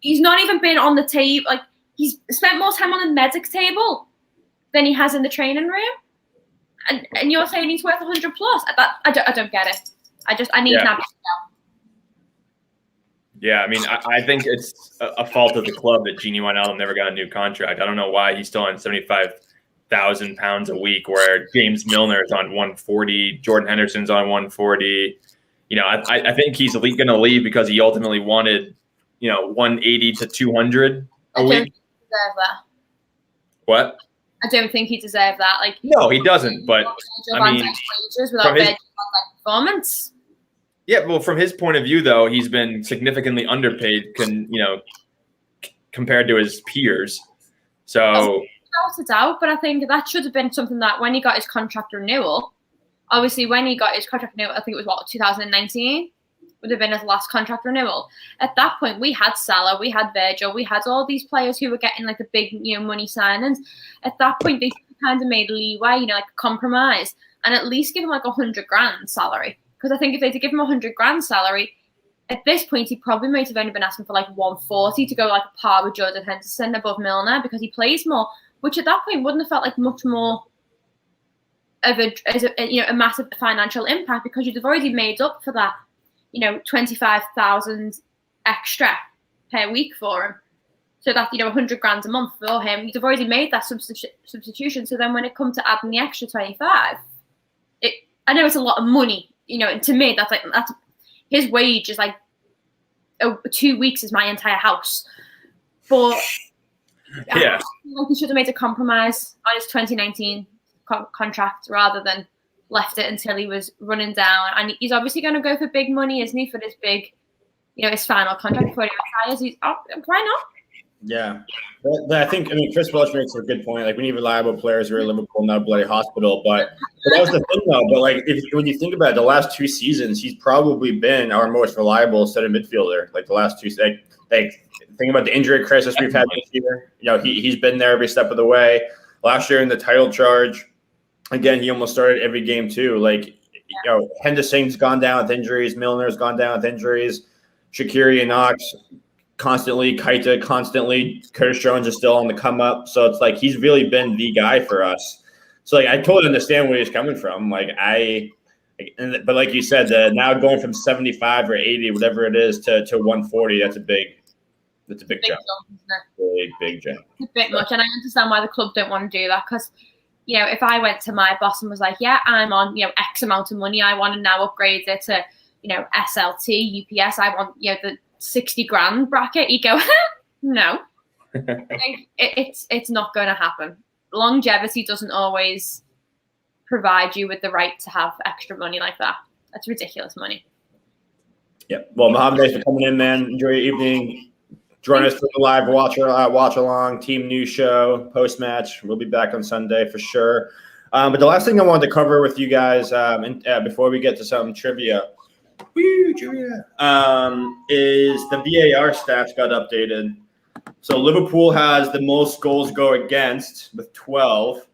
he's not even been on the table. Like he's spent more time on the medic table than he has in the training room. And you're saying he's worth 100 plus. I don't get it. I need Naby to go. Yeah, I mean, I think it's a fault of the club that Gini Wijnaldum never got a new contract. I don't know why he's still on £75,000 a week, where James Milner is on 140, Jordan Henderson's on 140. I think he's going to leave because he ultimately wanted, 180 to 200 a week. I don't think he deserves that. What? I don't think he deserves that. Like no, he doesn't. But I mean, wages without Virgil van Dijk's performance. Yeah, well, from his point of view, though, he's been significantly underpaid, compared to his peers. So, without a doubt, but I think that should have been something that when he got his contract renewal, obviously when he got his contract renewal, I think it was 2019 would have been his last contract renewal. At that point, we had Salah, we had Virgil, we had all these players who were getting like the big, money signings. At that point, they kind of made leeway, like a compromise, and at least give him like 100 grand salary. Because I think if they'd give him 100 grand salary, at this point he probably might have only been asking for like 140 to go like a par with Jordan Henderson above Milner because he plays more, which at that point wouldn't have felt like much more of a massive financial impact because you'd have already made up for that, 25,000 extra per week for him. So that, 100 grand a month for him, you'd have already made that substitution. So then when it comes to adding the extra 25, I know it's a lot of money, and to me, that's his wage is like 2 weeks is my entire house. But yeah, I feel like he should have made a compromise on his 2019 contract rather than left it until he was running down. And he's obviously going to go for big money, isn't he, for this big, his final contract before he retires. Why not? Yeah. But I think, Chris Welch makes a good point. Like, we need reliable players who are Liverpool, not a bloody hospital. But that was the thing, though. But, like, when you think about it, the last 2 seasons, he's probably been our most reliable center midfielder. Like, the last 2 – think about the injury crisis we've had this year. He's been there every step of the way. Last year in the title charge, again, he almost started every game too. Like, Henderson's gone down with injuries. Milner's gone down with injuries. Shaqiri and Knox constantly. Keita constantly. Curtis Jones is still on the come up. So it's like he's really been the guy for us. So, like, I totally understand where he's coming from. But like you said, now going from 75 or 80, whatever it is, to 140, that's a big jump. Big jump. It's a bit much, and I understand why the club don't want to do that because, if I went to my boss and was like, yeah, I'm on, X amount of money, I want to now upgrade it to, SLT, UPS, I want, the 60 grand bracket, you go, no. It's not going to happen. Longevity doesn't always provide you with the right to have extra money like that. That's ridiculous money. Yeah. Well, Mohammed, thanks for coming in, man. Enjoy your evening. Join us for the live watch along, team news show, post match. We'll be back on Sunday for sure. But the last thing I wanted to cover with you guys, before we get to some trivia, is the VAR stats got updated. So Liverpool has the most goals go against with 12.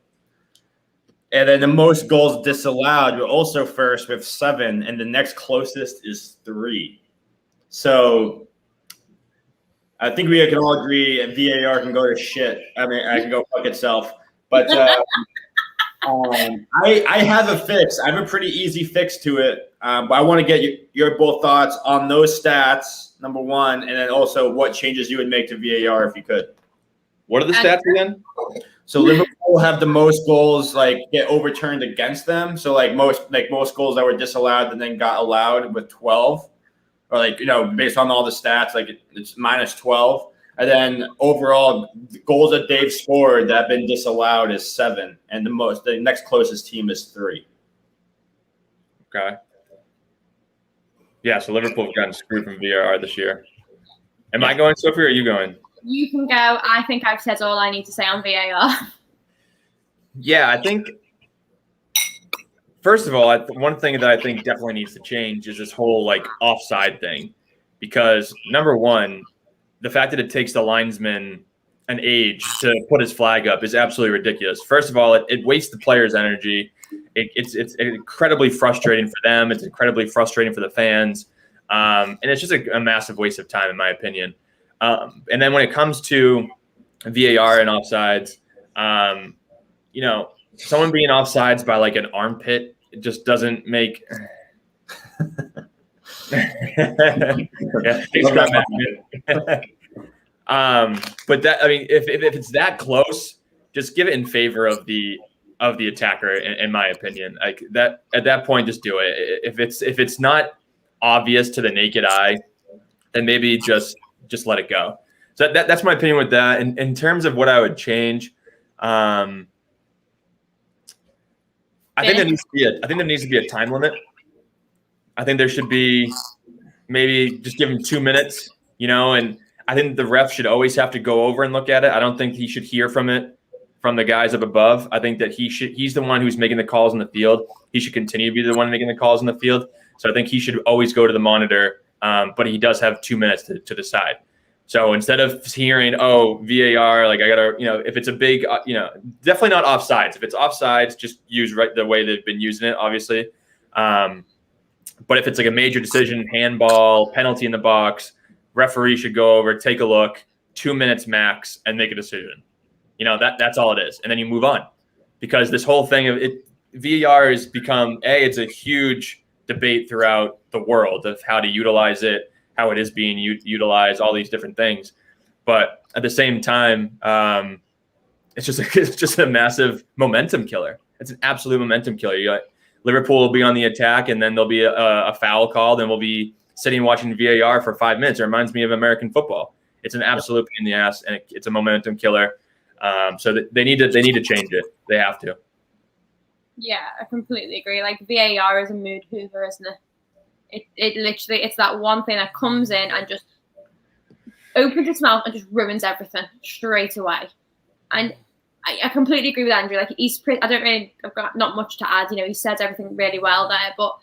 And then the most goals disallowed, we're also first with 7, and the next closest is 3. So I think we can all agree VAR can go to shit. I can go fuck itself. But I have a fix. I have a pretty easy fix to it. But I want to get your both thoughts on those stats, number one, and then also what changes you would make to VAR if you could. What are the stats again? So Liverpool have the most goals get overturned against them. So most goals that were disallowed and then got allowed with 12. Or based on all the stats, it's minus 12. And then overall goals that they've scored that have been disallowed is 7. And the next closest team is 3. Okay. Yeah, so Liverpool have gotten screwed from VAR this year. Am I going, Sophie, or are you going? You can go. I think I've said all I need to say on VAR. Yeah, I think first of all, one thing that I think definitely needs to change is this whole offside thing, because number one, the fact that it takes the linesman an age to put his flag up is absolutely ridiculous. First of all, it wastes the player's energy. It's incredibly frustrating for them. It's incredibly frustrating for the fans, and it's just a massive waste of time, in my opinion. And then when it comes to VAR and offsides, someone being offsides by an armpit, it just doesn't make. But if it's that close, just give it in favor of the attacker, in my opinion. That at that point, just do it. If it's not obvious to the naked eye, then maybe just let it go. So that's my opinion with that. In terms of what I would change, I think there needs to be a time limit. I think there should be maybe just give him 2 minutes, and I think the ref should always have to go over and look at it. I don't think he should hear from the guys up above. I think that he's the one who's making the calls in the field. He should continue to be the one making the calls in the field. So I think he should always go to the monitor, but he does have 2 minutes to decide. So instead of hearing, VAR, I gotta, if it's a big, definitely not offsides. If it's offsides, just use the way they've been using it, obviously. But if it's a major decision, handball, penalty in the box, referee should go over, take a look, 2 minutes max, and make a decision. That's all it is. And then you move on. Because this whole thing of VAR has become, it's a huge debate throughout the world of how to utilize it, how it is being utilized, all these different things. But at the same time, it's just a massive momentum killer. It's an absolute momentum killer. Liverpool will be on the attack, and then there'll be a foul called, and we'll be sitting watching VAR for 5 minutes. It reminds me of American football. It's an absolute pain in the ass, and it's a momentum killer. So they need to change it. They have to. Yeah, I completely agree. Like VAR is a mood hoover, isn't it? It literally, it's that one thing that comes in and just opens its mouth and just ruins everything straight away. And I completely agree with Andrew. Like I've got not much to add. He said everything really well there. But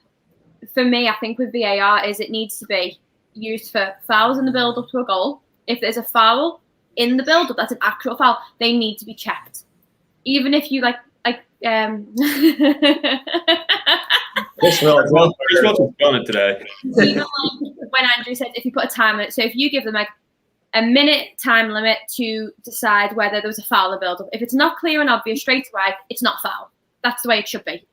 for me, I think with VAR it needs to be used for fouls in the build up to a goal. If there's a foul in the build up, that's an actual foul. They need to be checked. Even if you Chris Welch is feeling it today. Even when Andrew said if you put a time limit, so if you give them like a minute time limit to decide whether there was a foul in the build up, if it's not clear and obvious straight away, it's not foul. That's the way it should be.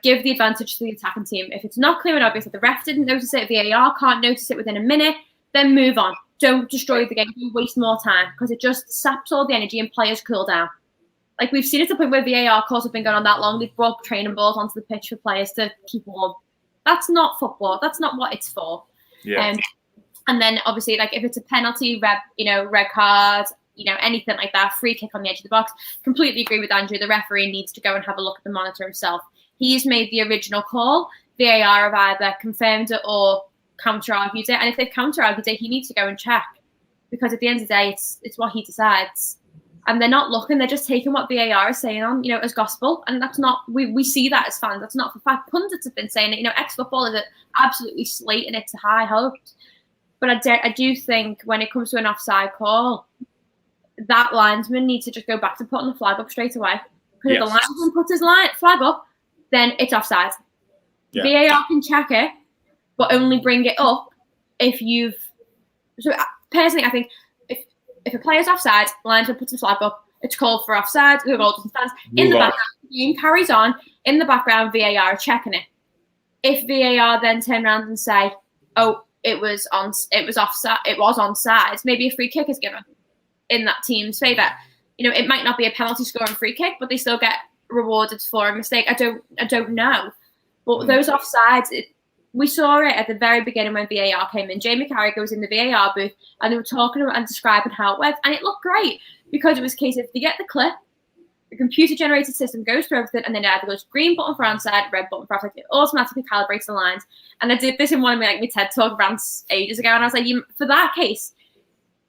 Give the advantage to the attacking team. If it's not clear and obvious that the ref didn't notice it, VAR can't notice it within a minute, then move on. Don't destroy the game. Don't waste more time because it just saps all the energy and players cool down. Like we've seen it to the point where VAR calls have been going on that long. They've brought training balls onto the pitch for players to keep warm. That's not football. That's not what it's for. Yeah. And then obviously, like if it's a penalty, red card, anything like that, free kick on the edge of the box. Completely agree with Andrew. The referee needs to go and have a look at the monitor himself. He's made the original call. VAR have either confirmed it or counter-argued it. And if they've counter-argued it, he needs to go and check. Because at the end of the day, it's what he decides. And they're not looking, they're just taking what VAR is saying on, as gospel. And that's not, we see that as fans. That's not for fact. Pundits have been saying it, ex-footballers are absolutely slating it to high hopes. But I do think when it comes to an offside call, that linesman needs to just go back to putting the flag up straight away. Because if the linesman puts his flag up, then it's offside. Yeah. VAR can check it, but only bring it up if you've... So personally, I think if a player's offside, linesman puts the flag up, it's called for offside, the goal doesn't stand. In the background, the game carries on. In the background, VAR are checking it. If VAR then turn around and say, oh, it was offside, it was onside, maybe a free kick is given in that team's favour. It might not be a penalty scoring free kick, but they still get rewarded for a mistake. I don't know. But those offsides, we saw it at the very beginning when VAR came in. Jamie Carragher was in the VAR booth and they were talking and describing how it worked. And it looked great because it was a case of they get the clip, the computer-generated system goes through everything, and then it either goes green button for onside, red button for offside. It automatically calibrates the lines. And I did this in one of my TED Talk rants ages ago, and I was like, for that case,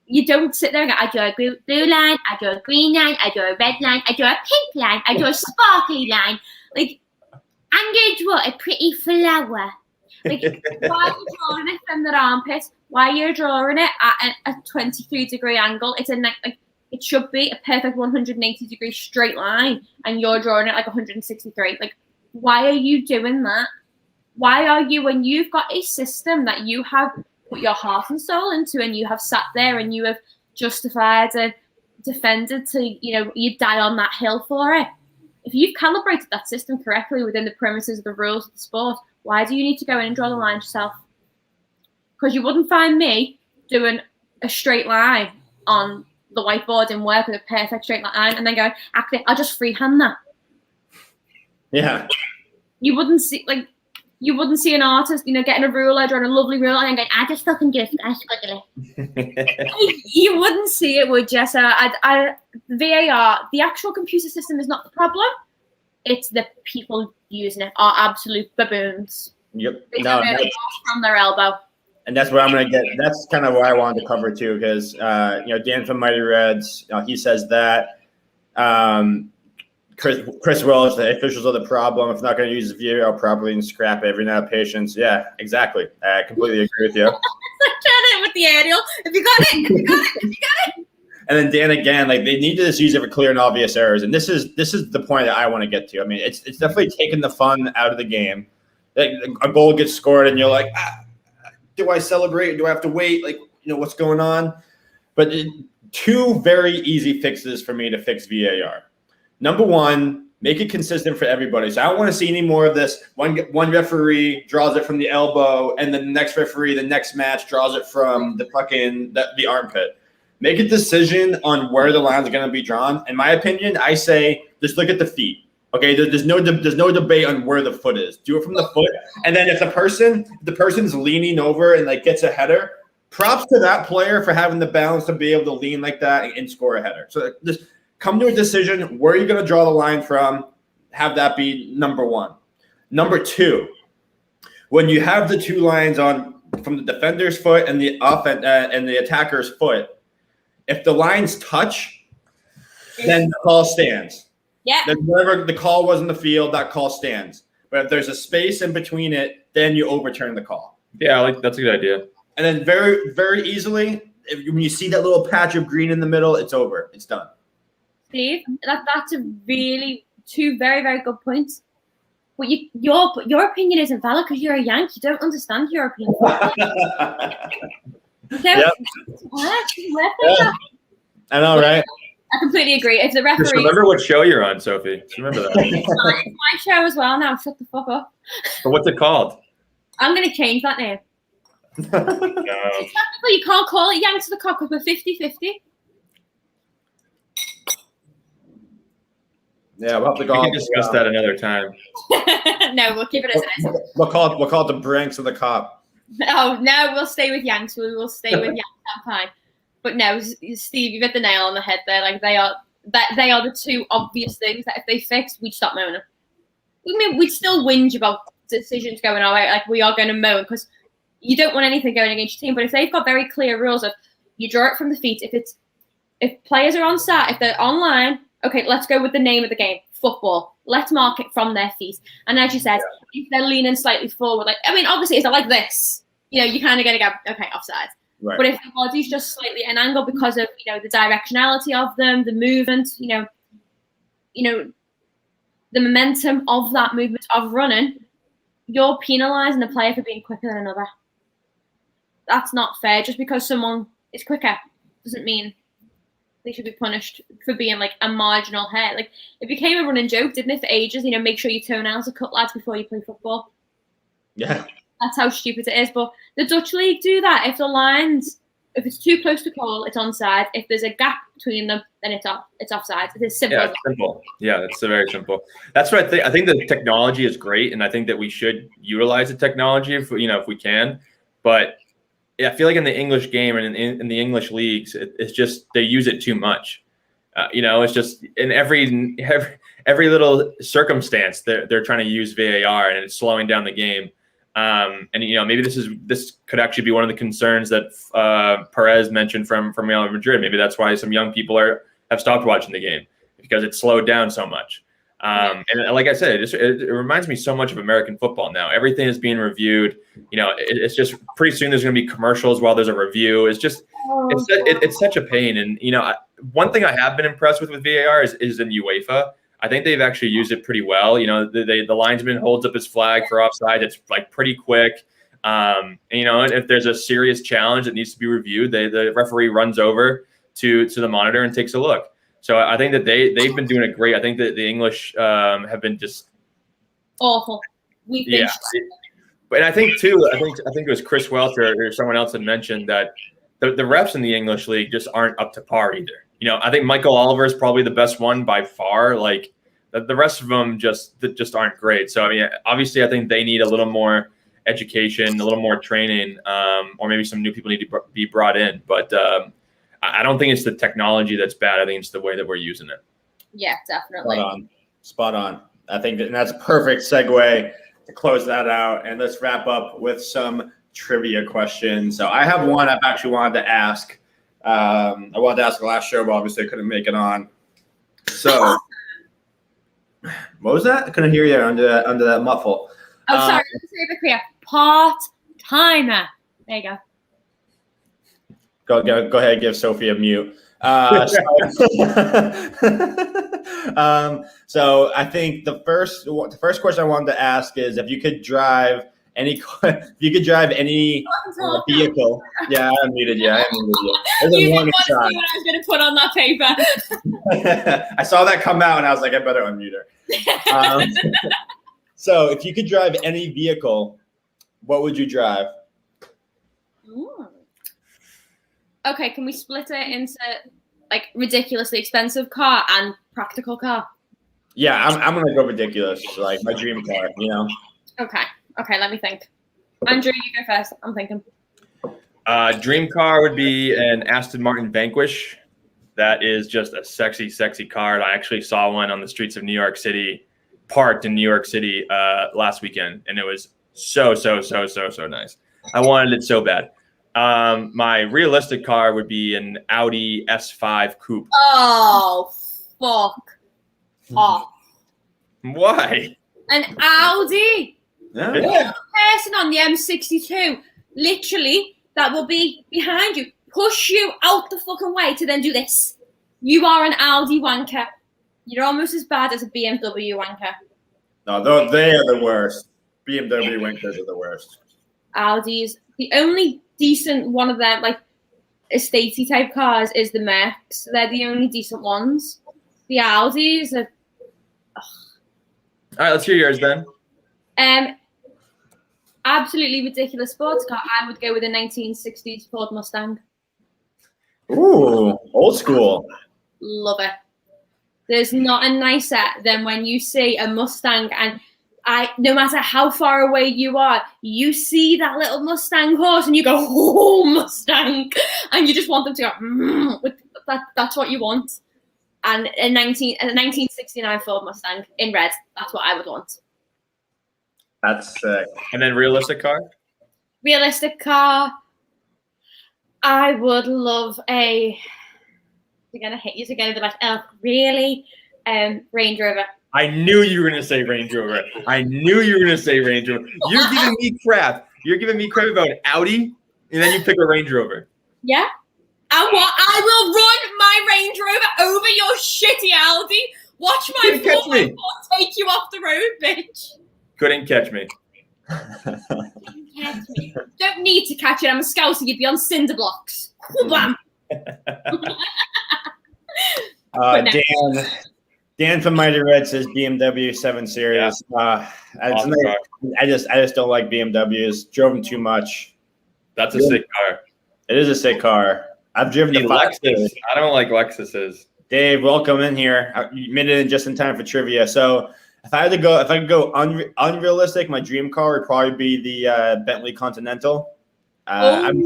you don't sit there and go, I draw a blue line, I draw a green line, I draw a red line, I draw a pink line, I draw a sparkly line. Like, I'm going to draw a pretty flower. Like, why are you drawing it from their armpit? Why are you drawing it at a 23-degree angle? It's it should be a perfect 180-degree straight line, and you're drawing it like 163. Like, why are you doing that? Why are you, when you've got a system that you have put your heart and soul into, and you have sat there and you have justified and defended to, you die on that hill for it. If you've calibrated that system correctly within the premises of the rules of the sport, why do you need to go in and draw the line yourself? Because you wouldn't find me doing a straight line on the whiteboard in work with a perfect straight line and then going, actually, I'll just freehand that. Yeah. You wouldn't see an artist, getting a ruler, drawing a lovely ruler, and going, I just fucking do it. You wouldn't see it, would you? So VAR, the actual computer system is not the problem. It's the people using it are absolute baboons. Yep. They don't know from their elbow. And that's what I'm going to get. That's kind of what I wanted to cover too, because Dan from Mighty Reds, he says that Chris Welch, the officials are the problem. If not going to use the VAR properly and scrap every now patience. Yeah, exactly. I completely agree with you. Trying it with the aerial. If you got it. And then Dan again, like they need to just use it for clear and obvious errors. And this is the point that I want to get to. I mean, it's definitely taking the fun out of the game. Like, a goal gets scored, and you're like, do I celebrate? Do I have to wait? Like, what's going on? But two very easy fixes for me to fix VAR. Number one, make it consistent for everybody. So I don't want to see any more of this. One referee draws it from the elbow, and then the next referee, the next match, draws it from the armpit. Make a decision on where the lines are going to be drawn. In my opinion, I say just look at the feet. Okay, there's no debate on where the foot is. Do it from the foot, and then if the person's leaning over and like gets a header, props to that player for having the balance to be able to lean like that and score a header. So just come to a decision. Where are you going to draw the line from? Have that be number one. Number two, when you have the two lines on from the defender's foot and the and the attacker's foot, if the lines touch, then the call stands. Yeah. Then whatever the call was in the field, that call stands. But if there's a space in between it, then you overturn the call. Yeah, that's a good idea. And then very, very easily, when you see that little patch of green in the middle, it's over. It's done. Steve, that's a really two very, very good points. But your opinion isn't valid because you're a Yank. You don't understand European football. Yep. I know, right? I completely agree. If the referee, just remember what show you're on, Sophie. Just remember that. It's my show as well now. Shut the fuck up. But what's it called? I'm going to change that name. No. Technically, you can't call it Yanks to the Cock. We're 50-50. Yeah, we'll have to go. We can discuss that another time. No, we'll keep it as it is. We'll call it the Branks of the Cop. Oh no, we'll stay with Yanks. We will stay with Yanks. I'm fine. But no, Steve, you've hit the nail on the head there. Like they are the two obvious things that if they fixed, we'd stop moaning. I mean, we'd still whinge about decisions going our way. Like we are going to moan because you don't want anything going against your team. But if they've got very clear rules of you draw it from the feet, if players are on start, if they're online, okay, let's go with the name of the game, football. Let's mark it from their feet. And as you said, if they're leaning slightly forward, like I mean, obviously, it's not like this. You know, you kind of got to go, okay, offside. Right. But if the body's just slightly at an angle because of the directionality of them, the movement, the momentum of that movement of running, you're penalising the player for being quicker than another. That's not fair. Just because someone is quicker doesn't mean they should be punished for being like a marginal hair. Like it became a running joke, didn't it, for ages? Make sure your toenails are cut, lads, before you play football. Yeah. That's how stupid it is. But the Dutch league do that. If the lines, if it's too close to goal, it's onside. If there's a gap between them, then it's offside. It's simple. Yeah, it's simple. Yeah, it's very simple. That's what I think. I think the technology is great, and I think that we should utilize the technology if we can. But yeah, I feel like in the English game and in the English leagues, it's just they use it too much. It's just in every little circumstance they're trying to use VAR, and it's slowing down the game. Maybe this could actually be one of the concerns that Perez mentioned from Real Madrid. Maybe that's why some young people have stopped watching the game because it's slowed down so much. And like I said, it reminds me so much of American football now. Everything is being reviewed. It's just pretty soon there's going to be commercials while there's a review. It's just it's such a pain. And one thing I have been impressed with VAR is in UEFA. I think they've actually used it pretty well. The linesman holds up his flag for offside. It's like pretty quick. And if there's a serious challenge that needs to be reviewed, the referee runs over to the monitor and takes a look. So I think that they've been doing it great. I think that the English have been just awful. But I think too, I think it was Chris Welch or someone else had mentioned that the refs in the English league just aren't up to par either. I think Michael Oliver is probably the best one by far. Like the rest of them just aren't great. So obviously, I think they need a little more education, a little more training, or maybe some new people need to be brought in. But I don't think it's the technology that's bad. I think it's the way that we're using it. Yeah, definitely. Spot on. I think that's a perfect segue to close that out. And let's wrap up with some trivia questions. So I have one I've actually wanted to ask. I wanted to ask the last show, but obviously I couldn't make it on. So, what was that? I couldn't hear you under that muffle. Oh, sorry. Let's say it clear. Part-timer. There you go. Go ahead and give Sophie a mute. So I think the first question I wanted to ask is if you could drive any vehicle. Yeah, I unmuted you. There's a warning sign. What I was going to put on that paper. I saw that come out and I was like, I better unmute her. So if you could drive any vehicle, what would you drive? Ooh. Okay, can we split it into like ridiculously expensive car and practical car? Yeah, I'm gonna go ridiculous. Like my dream car, you know. Okay, let me think. Andrew, you go first. I'm thinking. Dream car would be an Aston Martin Vanquish. That is just a sexy, sexy car. I actually saw one on the streets of New York City, parked in New York City last weekend, and it was so nice. I wanted it so bad. My realistic car would be an Audi S5 Coupe. Oh, fuck off. Why? An Audi. Yeah. Person on the M62, literally, that will be behind you, push you out the fucking way to then do this. You are an Audi wanker. You're almost as bad as a BMW wanker. No, they are the worst. BMW wankers are the worst. Audi's the only decent one of them, like estatey type cars, is the Mercs. They're the only decent ones. The Audis are. All right, let's hear yours then. Absolutely ridiculous sports car. I would go with a 1960s Ford Mustang. Ooh, old school. Love it. There's not a nicer than when you see a Mustang and no matter how far away you are, you see that little Mustang horse and you go, oh, Mustang. And you just want them to go, that's what you want. And a 1969 Ford Mustang in red, that's what I would want. That's sick. And then realistic car? Realistic car, I would love a. They're gonna hit you. They're gonna be like, oh, really? Range Rover. I knew you were going to say Range Rover. You're giving me crap. You're giving me crap about Audi, and then you pick a Range Rover. Yeah. And what? I will run my Range Rover over your shitty Audi. Watch my 4x4 take you off the road, bitch. Couldn't catch me. Catch me. Don't need to catch it. I'm a scouser. You'd be on cinder blocks. Bam. Dan from Mighty Red says BMW 7 Series. Yeah. I just don't like BMWs. Drove them too much. That's a sick car. It is a sick car. I've driven the Lexus. I don't like Lexuses. Dave, welcome in here. You made it in just in time for trivia. So if I could go unrealistic, my dream car would probably be the Bentley Continental. I'm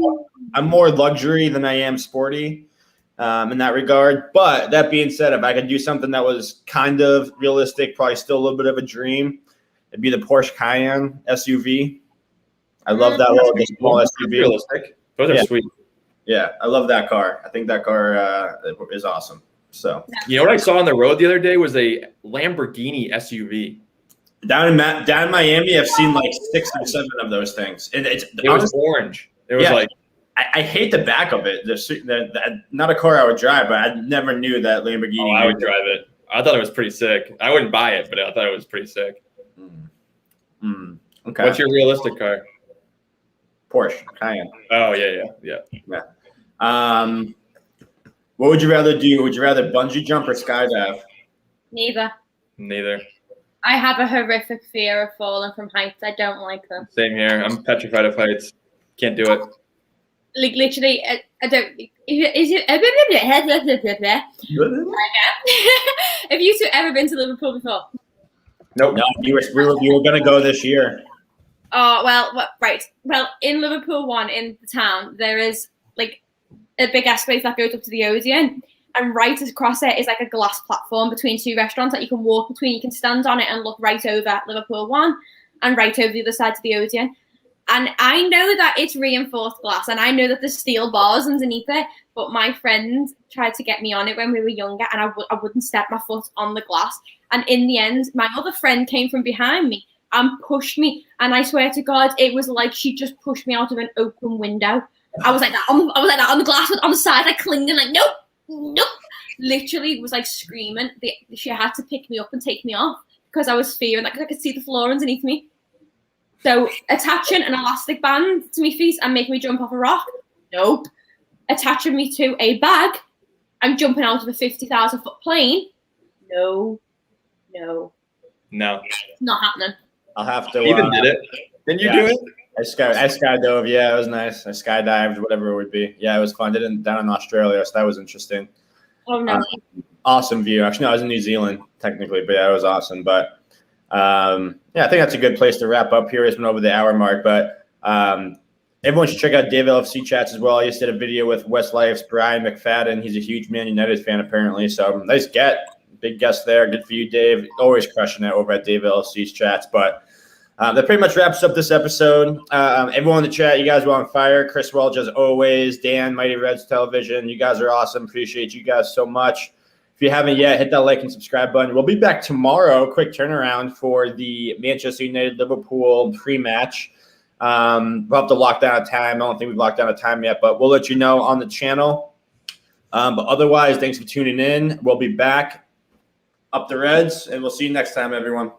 more luxury than I am sporty in that regard. But that being said, if I could do something that was kind of realistic, probably still a little bit of a dream, it'd be the Porsche Cayenne SUV. I love that little small SUV. Realistic. Those are sweet. Yeah, I love that car. I think that car is awesome. So you know what I saw on the road the other day was a Lamborghini SUV. Down in Miami, I've seen like 6 or 7 of those things. And it was orange. It was like I hate the back of it. Not a car I would drive, but I never knew that Lamborghini. Oh, I would drive it. I thought it was pretty sick. I wouldn't buy it, but I thought it was pretty sick. Okay. What's your realistic car? Porsche Cayenne. Oh yeah. What would you rather do? Would you rather bungee jump or skydive? Neither. I have a horrific fear of falling from heights. I don't like them. Same here. I'm petrified of heights. Can't do it. Like literally, I don't. Have you two ever been to Liverpool before? Nope. No, you were gonna go this year. Oh well, right. Well, in Liverpool 1 in the town, there is like a big escalator that goes up to the Odeon, and right across it is like a glass platform between 2 restaurants that you can walk between. You can stand on it and look right over Liverpool 1 and right over the other side to the Odeon. And I know that it's reinforced glass, and I know that there's steel bars underneath it, but my friend tried to get me on it when we were younger, and I wouldn't step my foot on the glass. And in the end, my other friend came from behind me and pushed me, and I swear to God, it was like she just pushed me out of an open window. I was like that on the glass, on the side, like clinging, like nope. Literally was like screaming. She had to pick me up and take me off because I was fearing that, because I could see the floor underneath me. So attaching an elastic band to my feet and making me jump off a rock, nope. Attaching me to a bag and jumping out of a 50,000 foot plane, no. Not happening. I'll have to. Even did it? Didn't you do it? I skydove. Yeah, it was nice. I skydived, whatever it would be. Yeah, it was fun. Did it down in Australia, so that was interesting. Oh no. Awesome view. Actually, no, I was in New Zealand technically, but yeah, it was awesome. But yeah, I think that's a good place to wrap up here. It's been over the hour mark, but everyone should check out Dave LFC chats as well. I just did a video with Westlife's Brian McFadden. He's a huge Man United fan apparently. So nice big guest there. Good for you, Dave. Always crushing it over at Dave LFC's chats. But that pretty much wraps up this episode. Everyone in the chat, you guys were on fire. Chris Welch, as always. Dan, Mighty Reds Television. You guys are awesome. Appreciate you guys so much. If you haven't yet, hit that like and subscribe button. We'll be back tomorrow. Quick turnaround for the Manchester United Liverpool pre-match. We'll have to lock down a time. I don't think we've locked down a time yet, but we'll let you know on the channel. But otherwise, thanks for tuning in. We'll be back. Up the Reds, and we'll see you next time, everyone.